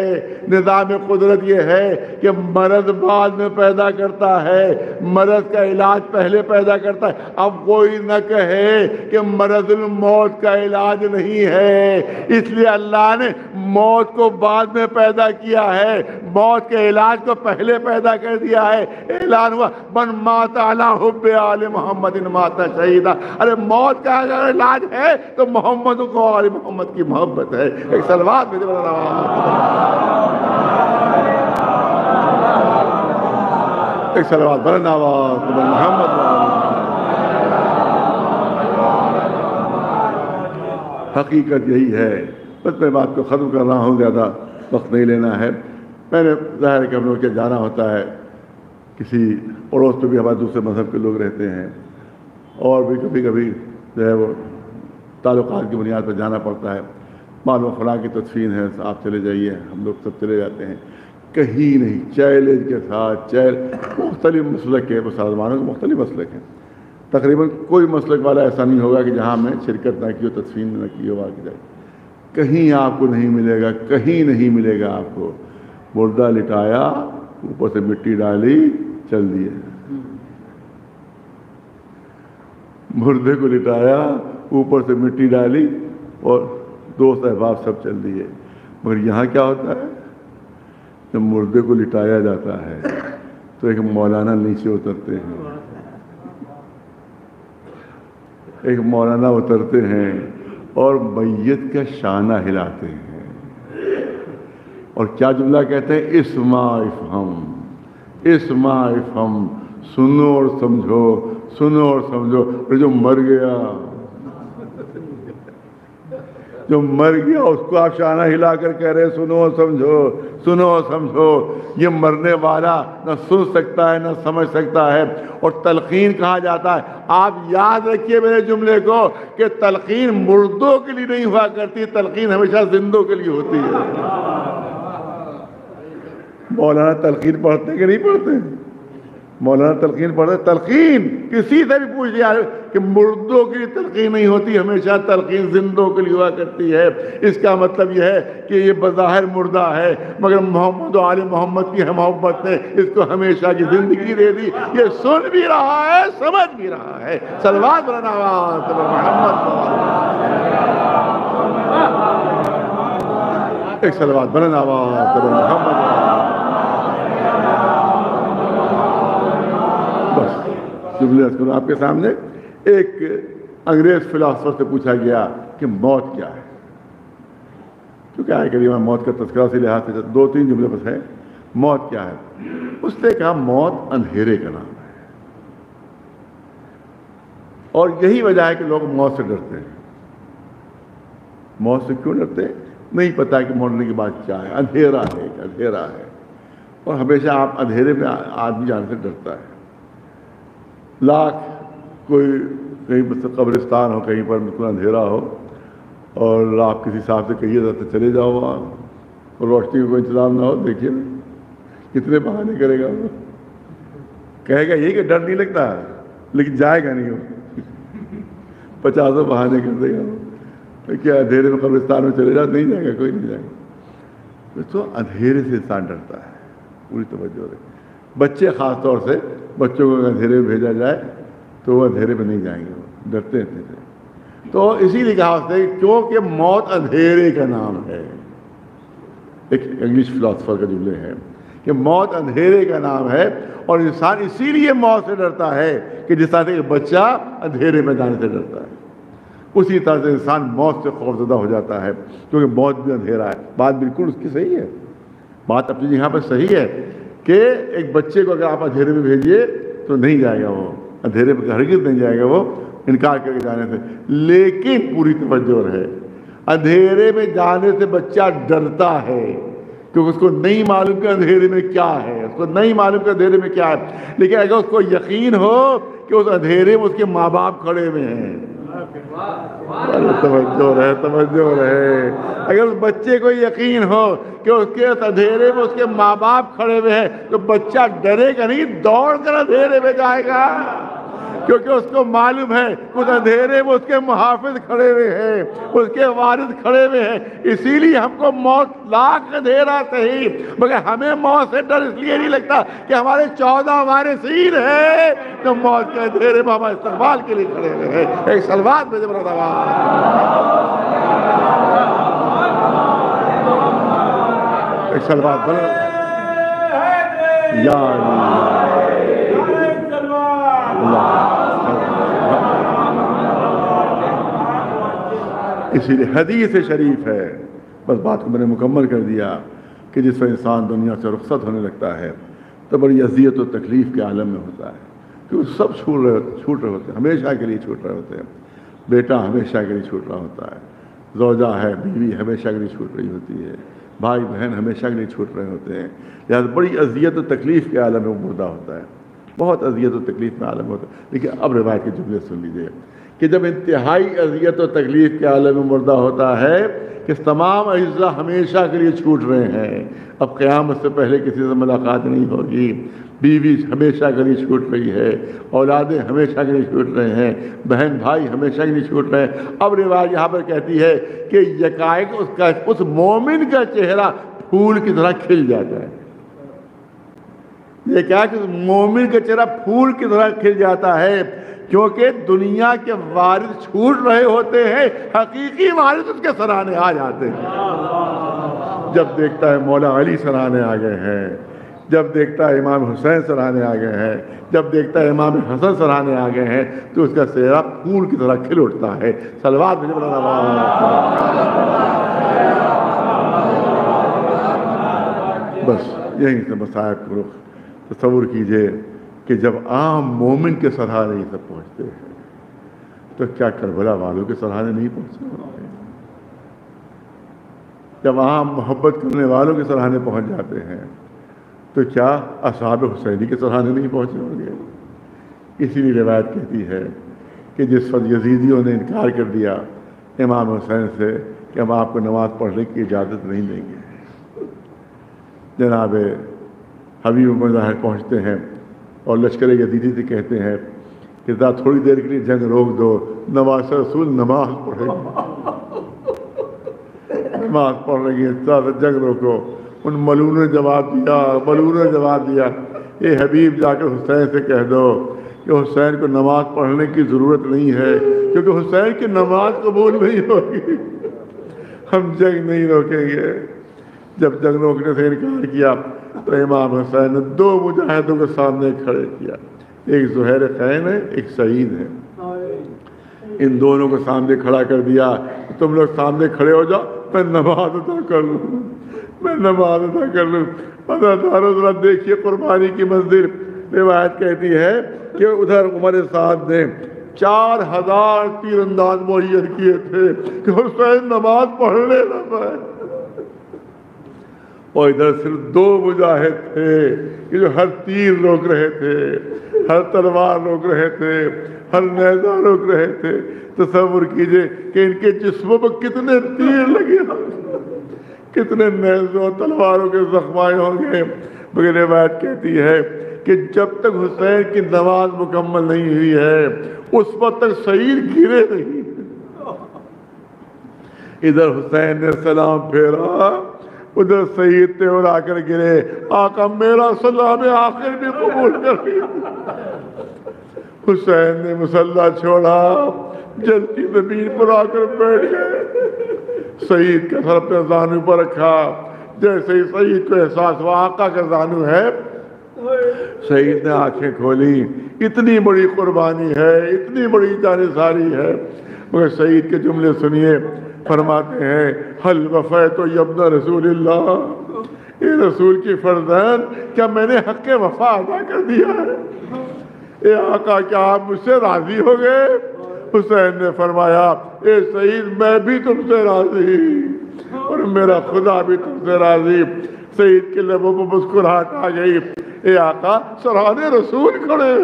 نظام قدرت یہ ہے کہ مرض بعد میں پیدا کرتا ہے، مرض کا علاج پہلے پیدا کرتا ہے۔ اب کوئی نہ کہے کہ مرض الموت کا علاج نہیں ہے، اس لیے اللہ نے موت کو بعد میں پیدا کیا ہے، موت کے علاج کو پہلے پیدا کر دیا ہے۔ اعلان ہوا من مات علی حب آل محمد مات شہیدا۔ ارے موت کا اگر علاج ہے تو محمد کو آل محمد کی محبت ہے۔ ایک صلوات میں ایک صلوات بلند آواز محمد۔ حقیقت یہی ہے۔ بس میں بات کو ختم کر رہا ہوں، زیادہ وقت نہیں لینا ہے۔ میں نے ظاہر ہے کہ ہم لوگ کے جانا ہوتا ہے، کسی پڑوس میں بھی ہمارے دوسرے مذہب کے لوگ رہتے ہیں، اور بھی کبھی کبھی جو ہے وہ تعلقات کی بنیاد پر جانا پڑتا ہے۔ معلوم فلاں کی تدفین ہے، آپ چلے جائیے، ہم لوگ سب چلے جاتے ہیں، کہیں نہیں، چیلنج کے ساتھ مختلف مسلک کے مسلمانوں کے مختلف مسلک ہیں، تقریباً کوئی مسلک والا ایسا نہیں ہوگا کہ جہاں میں شرکت نہ کی ہو، تدفین نہ کی ہو، آگے جائے کہیں آپ کو نہیں ملے گا، کہیں نہیں ملے گا آپ کو۔ مردہ لٹایا، اوپر سے مٹی ڈالی، چل دیے۔ مردے کو لٹایا، اوپر سے مٹی ڈالی اور دوست احباب سب چل دیے۔ مگر یہاں کیا ہوتا ہے، جب مردے کو لٹایا جاتا ہے تو ایک مولانا نیچے اترتے ہیں، ایک مولانا اترتے ہیں اور میت کا شانہ ہلاتے ہیں اور کیا جملہ کہتے ہیں، اسمع افہم، اسمع افہم، سنو اور سمجھو، سنو اور سمجھو۔ اور جو مر گیا، جو مر گیا اس کو آپ شانہ ہلا کر کہہ رہے سنو اور سمجھو، سنو اور سمجھو۔ یہ مرنے والا نہ سن سکتا ہے نہ سمجھ سکتا ہے۔ اور تلقین کہا جاتا ہے، آپ یاد رکھیے میرے جملے کو، کہ تلقین مردوں کے لیے نہیں ہوا کرتی، تلقین ہمیشہ زندوں کے لیے ہوتی ہے۔ مولانا تلقین پڑھتے کہ نہیں پڑھتے؟ مولانا تلقین پڑھتے؟ تلقین کسی سے بھی پوچھ لیا کہ مردوں کے لیے تلقین نہیں ہوتی، ہمیشہ تلقین زندوں کے لیے ہوا کرتی ہے۔ اس کا مطلب یہ ہے کہ یہ بظاہر مردہ ہے مگر محمد و آل محمد کی محبت نے اس کو ہمیشہ کی زندگی دے دی۔ یہ سن بھی رہا ہے، سمجھ بھی رہا ہے۔ صلوات محمد، ایک صلوات بلند آواز محمد۔ جملے کرو آپ کے سامنے۔ ایک انگریز فلاسفر سے پوچھا گیا کہ موت کیا ہے، کیونکہ آئے کریمہ موت کا تذکرہ سے لحاظ سے 2-3 جملے بس ہے۔ موت کیا ہے؟ اس نے کہا موت اندھیرے کا نام ہے، اور یہی وجہ ہے کہ لوگ موت سے ڈرتے ہیں۔ موت سے کیوں ڈرتے ہیں؟ نہیں پتا کہ مرنے کے بعد کیا ہے، اندھیرا ہے، اندھیرا ہے، اور ہمیشہ آپ اندھیرے میں آدمی جانے سے ڈرتا ہے۔ لاکھ کوئی کہیں پر قبرستان ہو، کہیں پر بالکل اندھیرا ہو، اور آپ کسی صاحب سے کہیے تو چلے جاؤ وہاں، اور روشنی کا کوئی انتظام نہ ہو، دیکھیے کتنے بہانے کرے گا وہ۔ کہے گا یہ کہ ڈر نہیں لگتا، لیکن جائے گا نہیں وہ، 50 بہانے کر دے گا وہ۔ کیا اندھیرے میں قبرستان میں چلے جاؤ، نہیں جائے گا، کوئی نہیں جائے گا۔ تو اندھیرے سے انسان ڈرتا ہے، پوری توجہ رکھیں۔ بچے خاص طور سے، بچوں کو اندھیرے میں بھیجا جائے تو وہ اندھیرے میں نہیں جائیں گے، وہ ڈرتے ہیں۔ تو اسی لیے کہا اس نے کیونکہ موت اندھیرے کا نام ہے۔ ایک انگلش فلاسفر کا جملے ہے کہ موت اندھیرے کا نام ہے، اور انسان اسی لیے موت سے ڈرتا ہے کہ جس طرح سے ایک بچہ اندھیرے میں جانے سے ڈرتا ہے، اسی طرح سے انسان موت سے خوفزدہ ہو جاتا ہے، کیونکہ موت بھی اندھیرا ہے۔ بات بالکل اس کی صحیح ہے، بات اپنی جگہ پر صحیح ہے کہ ایک بچے کو اگر آپ اندھیرے میں بھیجیے تو نہیں جائے گا، وہ اندھیرے میں ہرگز نہیں جائے گا، وہ انکار کر کے جانے سے۔ لیکن پوری توجہ رہے، اندھیرے میں جانے سے بچہ ڈرتا ہے کیونکہ اس کو نہیں معلوم کہ اندھیرے میں کیا ہے، اس کو نہیں معلوم کہ اندھیرے میں کیا ہے۔ لیکن اگر اس کو یقین ہو کہ اس اندھیرے میں اس کے ماں باپ کھڑے ہوئے ہیں، توجہ رہے، توجہ رہے، اگر اس بچے کو یقین ہو کہ اس کے اندھیرے میں اس کے ماں باپ کھڑے ہوئے ہیں تو بچہ ڈرے گا نہیں، دوڑ کر اندھیرے میں جائے گا، کیونکہ اس کو معلوم ہے اس اندھیرے میں اس کے محافظ کھڑے ہوئے ہیں، اس کے والد کھڑے ہوئے ہیں۔ اسی لیے ہم کو موت لاکھ اندھیرا صحیح، مگر ہمیں موت سے ڈر اس لیے نہیں لگتا کہ ہمارے 14 وارثین ہیں جو موت کے اندھیرے میں ہمارے استقبال کے لیے کھڑے ہوئے ہیں۔ ایک صلوات میں جب ایک صلوات بنا یا اسی لیے حدیث شریف ہے، بس بات کو میں نے مکمل کر دیا کہ جس پر انسان دنیا سے رخصت ہونے لگتا ہے تو بڑی اذیت و تکلیف کے عالم میں ہوتا ہے، کیونکہ سب چھوٹ رہے ہوتے ہیں، ہمیشہ کے لیے چھوٹ رہے ہوتے ہیں۔ بیٹا ہمیشہ کے لیے چھوٹ رہا ہوتا ہے، زوجہ ہے، بیوی ہمیشہ کے لیے چھوٹ رہی ہوتی ہے، بھائی بہن ہمیشہ کے لیے چھوٹ رہے ہوتے ہیں، لہٰذا بڑی اذیت و تکلیف کے عالم میں مردہ ہوتا ہے۔ بہت اذیت و تکلیف میں عالم ہوتا ہے. لیکن اب روایت کے جملے سن لیجیے کہ جب انتہائی اذیت و تکلیف کے عالم میں مردہ ہوتا ہے کہ تمام اجزاء ہمیشہ کے لیے چھوٹ رہے ہیں، اب قیامت سے پہلے کسی سے ملاقات نہیں ہوگی، بیوی ہمیشہ کے لیے چھوٹ رہی ہے، اولادیں ہمیشہ کے لیے چھوٹ رہے ہیں، بہن بھائی ہمیشہ کے لیے چھوٹ رہے ہیں. اب روایت یہاں پر کہتی ہے کہ یکایک اس مومن کا چہرہ پھول کی طرح کھل جاتا ہے. یہ کیا کہ مومن کا چہرہ پھول کی طرح کھل جاتا ہے، کیونکہ دنیا کے وارث چھوٹ رہے ہوتے ہیں، حقیقی وارث اس کے سرانے آ جاتے ہیں. جب دیکھتا ہے مولا علی سرانے آ گئے ہیں، جب دیکھتا ہے امام حسین سرانے آ گئے ہیں، جب دیکھتا ہے امام حسن سرانے آ گئے ہیں، تو اس کا چہرہ پھول کی طرح کھل اٹھتا ہے. صلوات بھیجو بس یہیں سے مصائب کو تصور کیجئے کہ جب عام مومن کے سرانے یہ سب پہنچتے ہیں تو کیا کربلا والوں کے سرانے نہیں پہنچتے ہوتے؟ جب عام محبت کرنے والوں کے سرانے پہنچ جاتے ہیں تو کیا اصحاب حسینی کے سرانے نہیں پہنچے ہوں گے؟ اسی لیے روایت کہتی ہے کہ جس وقت یزیدیوں نے انکار کر دیا امام حسین سے کہ ہم آپ کو نماز پڑھنے کی اجازت نہیں دیں گے، جناب حبیب مظاہر پہنچتے ہیں اور لشکر یزیدی سے کہتے ہیں کہ ذرا تھوڑی دیر کے لیے جنگ روک دو، نواز رسول نماز پڑھے نماز پڑھنے کی جنگ روکو. ان ملعونوں نے جواب دیا اے حبیب جا کر حسین سے کہہ دو کہ حسین کو نماز پڑھنے کی ضرورت نہیں ہے، کیونکہ حسین کی نماز قبول نہیں ہوگی، ہم جنگ نہیں روکیں گے. جب جنگ روکنے سے انکار کیا تو امام حسین نے 2 مجاہدوں کے سامنے کھڑے کیا، ایک زہیر خین ہے، ایک سعید ہے. ان دونوں کو سامنے کھڑا کر دیا، تم لوگ سامنے کھڑے ہو جاؤ، میں نماز ادا کر لوں. ذرا دیکھیے قربانی کی منزل. روایت کہتی ہے کہ ادھر عمر سعد نے 4000 تیر انداز مہیا کیے تھے کہ حسین نماز پڑھنے نہ پائے، اور ادھر صرف 2 مجاہد تھے کہ جو ہر تیر روک رہے تھے، ہر تلوار روک رہے تھے، ہر نیزہ روک رہے تھے. تصور کیجئے کہ ان کے جسموں پر کتنے تیر لگے ہوں گے، کتنے نیزوں تلواروں کے زخمائے ہوں گے. مگر روایت کہتی ہے کہ جب تک حسین کی نماز مکمل نہیں ہوئی ہے اس وقت تک سعید گرے نہیں. ادھر حسین نے سلام پھیرا، ادھر سعید تیور آ کر گرے، آقا میرا سلام آخر بھی قبول کر لیا. حسین نے مصلی چھوڑا، جلتی زمین پر آ کر بیٹھ گئے، سعید کا سر اپنے زانو پر رکھا. جیسے ہی سعید کو احساس ہوا آقا کا زانو ہے، سعید نے آنکھیں کھولی. اتنی بڑی قربانی ہے، اتنی بڑی جانثاری ہے، مگر سعید کے جملے سنیے. فرماتے ہیں حل وفیت یا ابن رسول اللہ، اے رسول کی فرزند، کیا میں نے حق وفا ادا کر دیا ہے؟ اے آقا کیا آپ مجھ سے راضی ہو گئے؟ حسین نے فرمایا اے سعید میں بھی تم سے راضی اور میرا خدا بھی تم سے راضی. سعید کے لبوں پر مسکراہٹ آ گئی. اے آقا سرانے رسول کھڑے،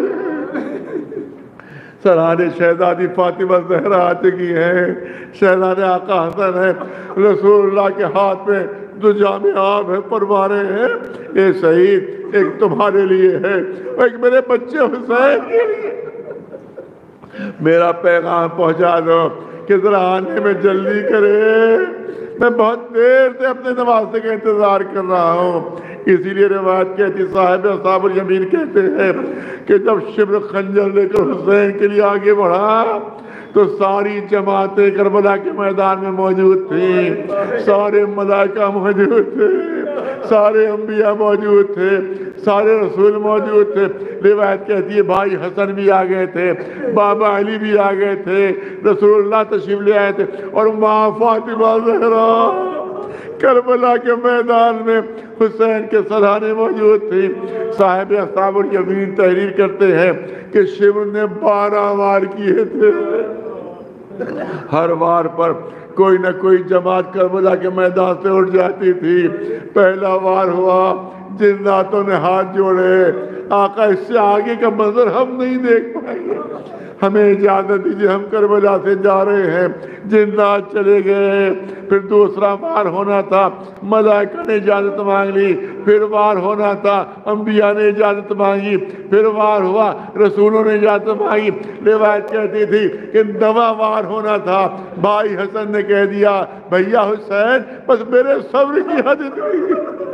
سرانے شہزادی فاطمہ زہرا آ چکی ہیں، شہزادے آقا حسن ہیں، رسول اللہ کے ہاتھ میں 2 جامِ آب ہے، پروارے ہیں. اے سعید ایک تمہارے لیے ہے اور ایک میرے بچے حسین کے لیے. میرا پیغام پہنچا دو کہ ذرا آنے میں جلدی کرے، میں بہت دیر سے اپنے نواسے کا انتظار کر رہا ہوں. اسی لیے روایت کہتی صاحب اصحاب الیمین کہتے ہیں کہ جب شبر خنجر لے کر حسین کے لیے آگے بڑھا تو ساری جماعتیں کربلا کے میدان میں موجود تھیں، سارے ملائکہ موجود تھے، سارے انبیاء موجود تھے، سارے رسول موجود تھے. روایت کہتی ہے بھائی حسن بھی آ گئے تھے، بابا علی بھی آ گئے تھے، رسول اللہ تشریف لے آئے تھے، اور ماں فاطمہ زہرا کربلا کے میدان میں حسین کے سرانے موجود تھی. صاحب اصحاب الیمین تحریر کرتے ہیں کہ شبر نے 12 وار کیے تھے، ہر وار پر کوئی نہ کوئی جماعت کربلا کے میدان سے اٹھ جاتی تھی. پہلا وار ہوا، جناتوں نے ہاتھ جوڑے، آقا اس سے آگے کا منظر ہم نہیں دیکھ پائیں گے، ہمیں اجازت دیجیے، ہم کربلا سے جا رہے ہیں۔ جنات چلے گئے، پھر دوسرا وار ہونا تھا، ملائکہ نے اجازت مانگ لی، پھر وار ہونا تھا، انبیاء نے اجازت مانگی، پھر وار ہوا، رسولوں نے اجازت مانگی۔ روایت کہتی تھی کہ 9واں وار ہونا تھا، بھائی حسن نے کہہ دیا بھیا حسین بس میرے صبر کی حد نہیں،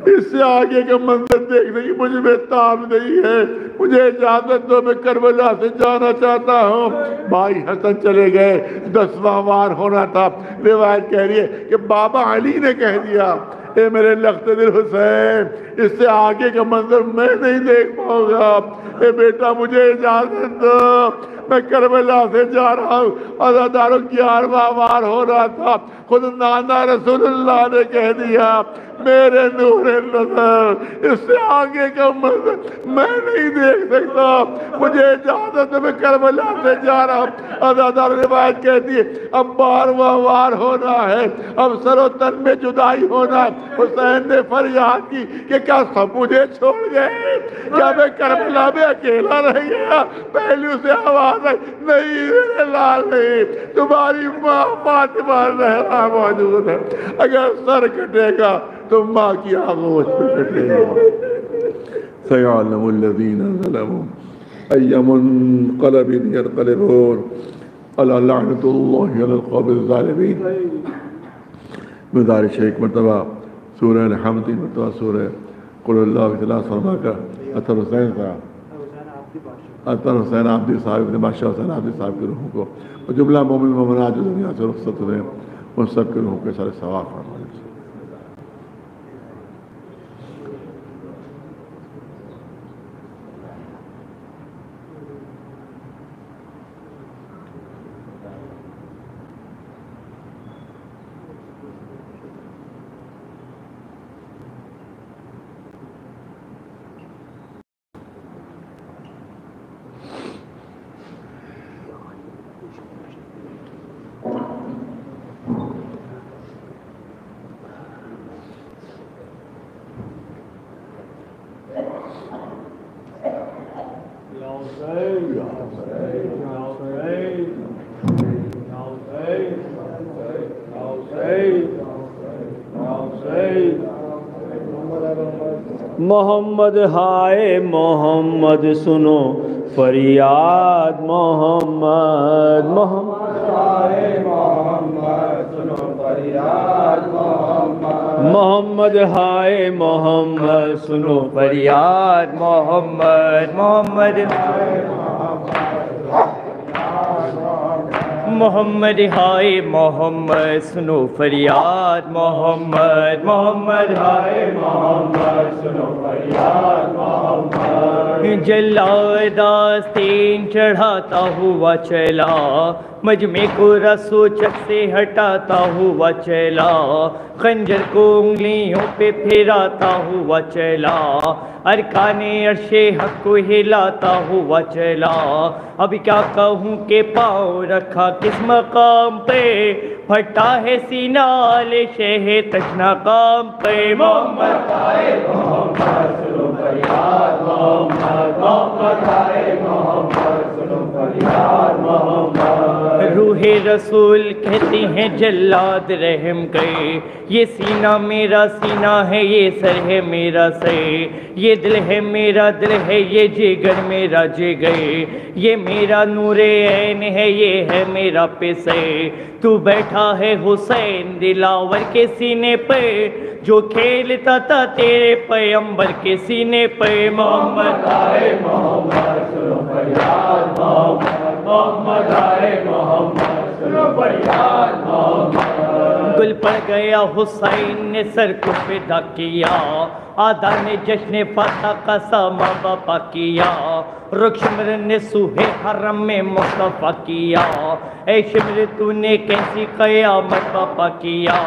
اس سے آگے کا منظر دیکھنے کی مجھ میں تاب نہیں ہے، مجھے اجازت دو، میں کربلا سے جانا چاہتا ہوں۔ بھائی حسن چلے گئے، 10واں وار ہونا تھا۔ روایت کہہ رہی ہے کہ بابا علی نے کہہ دیا اے میرے لخت دل حسین، اس سے آگے کا منظر میں نہیں دیکھ پاؤں گا، اے بیٹا مجھے اجازت دو، میں کربلا سے جا رہا ہوں۔ عزاداروں 11واں وار ہو رہا تھا، خود نانا رسول اللہ نے کہہ دیا میرے نور نظر اس سے آگے کا منظر میں نہیں دیکھ سکتا، مجھے اجازت ہے، میں کربلا سے جا رہا ہوں۔ عزادار روایت کہتی ہے اب 12واں وار ہونا ہے، اب سر و تن میں جدائی ہونا ہے۔ حسین نے فریاد کی کہ کیا سب مجھے چھوڑ گئے، کیا میں کربلا میں اکیلا رہ گیا؟ پہلو سے آواز آئی نہیں میرے لال نہیں، تمہاری ماں فاطمہ زہرا موجود ہے، اگر سر کٹے گا تو ماں کی آغوش پہ کٹے گا۔ سَيَعْلَمُ الَّذِينَ ظَلَمُوا أَيَّ مُنقَلَبٍ يَنقَلِبُونَ أَلَا لَعْنَةُ اللَّهِ عَلَى الْقَوْمِ الظَّالِمِينَ۔ گزارش ہے ایک مرتبہ سورہ الحمد، 3 مرتبہ سورہ قل اللہ کی تلاوت فرما کر اطہر حسین صاحب، اطہر حسین عابدی صاحب نے بادشاہ حسین عابدی صاحب کی روحوں کو اور جملہ مومن مومنات جو دنیا سے رخصت ہوئے ان سب کی روحوں کے سارے ثواب فرما دیجیے۔ محمد ہائے محمد سنو فریاد محمد، محمد ہائے محمد سنو فریاد محمد، محمد ہائے محمد سنو فریاد محمد، محمد محمد ہائے محمد سنو فریاد محمد، محمد ہائے محمد سنو فریاد محمد، جلاد آستین چڑھاتا ہوا چلا، مجمع کو رسو چک سے ہٹاتا ہوا چلا، خنجر کو انگلیوں پہ پھراتا ہوا چلا، ارکان عرش حق کو ہلاتا ہوا چلا، اب کیا کہوں کہ پاؤں رکھا کس مقام پہ، پھٹا ہے سینہ آل شہ تشنا کام پہ، محمد آئے محمد سنو فریاد محمد، محمد آئے محمد سنو فریاد محمد، روح رسول کہتی ہیں جلاد رحم گئے، یہ سینہ میرا سینہ ہے، یہ سر ہے میرا سر، یہ دل ہے میرا دل ہے، یہ جگر میرا جگر، یہ میرا نور عین ہے، یہ ہے میرا پسے، تو بیٹھا ہے حسین دلاور کے سینے پہ، جو کھیلتا تھا تیرے پیغمبر کے سینے پہ، محمد آئے محمد سنو فریاد محمد، محمد آئے محمد سنو فریاد محمد، گل پڑ گیا حسین نے سر کو فدا کیا، آدھا نے جشن فتح کا ساما باپا کیا، رخ شمر نے سوہے حرم میں مصطفیٰ کیا، اے شمر تو نے کیسی قیامت باپا کیا،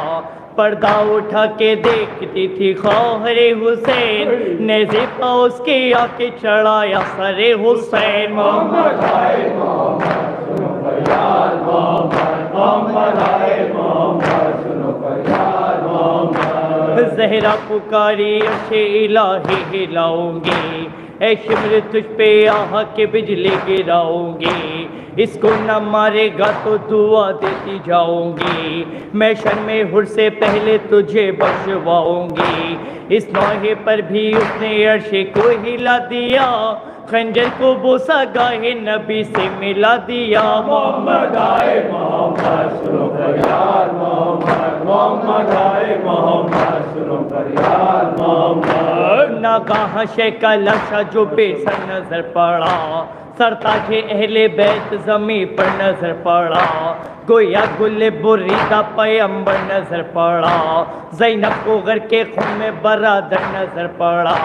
پردہ اٹھا کے دیکھتی تھی خواہر حسین، نیزے پا اس کے آ کے چڑھایا سر حسین، محمد آئے محمد سنو فریاد محمد، محمد آئے محمد سنو فریاد محمد، زہرا پکاری عرش الہی ہلاؤں گی، اے شمر تجھ پہ آہ کے بجلی گراؤں گی، اس کو نہ مارے گا تو دعا دیتی جاؤں گی، میں شرم حر سے پہلے تجھے بخشواؤں گی، اس نوحے پر بھی اس نے عرش کو ہلا دیا، خنجر کو بوسا گاہے نبی سے ملا دیا، محمد آئے محمد سنو فریاد محمد، محمد آئے محمد سنو فریاد محمد، ناگاہ شے کا لاشا جو بے سر نظر پڑا، سرتاج اہل بیت زمین پر نظر پڑا، گویا گل بریدہ پیمبر نظر پڑا، زینب کو غر کے خون میں برادر نظر پڑا،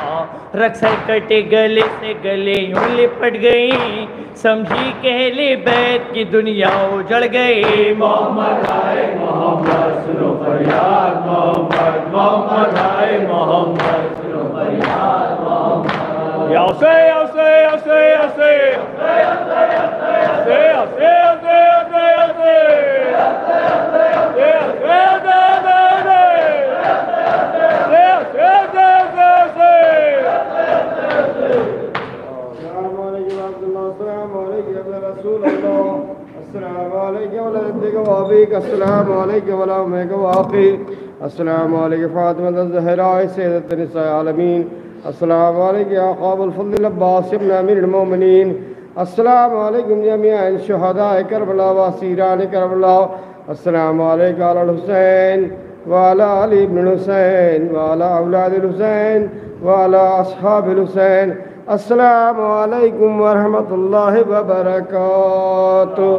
رقصے کٹے گلے سے گلے یوں لپٹ گئی، سمجھی کہ اہل بیت کی دنیا اجڑ گئی، محمد آئے محمد سنو فریاد محمد، محمد آئے محمد سنو فریاد محمد، یا سے یا سے یا سے یا سے السلام علیکم ورحمۃ اللہ، السلام علیکم فاطمہ الزہراء سیدۃ النساء العالمین، السلام علیکم یا خواب الفضل العباس ابن امیر المومنین، السلام علیکم جمیع شہداء کربلا و اسیران کربلا، السلام علیکم علی الحسین وعلی علی ابن الحسین وعلی اولاد الحسین وعلی اصحاب الحسین، السلام علیکم ورحمۃ اللہ وبرکاتہ۔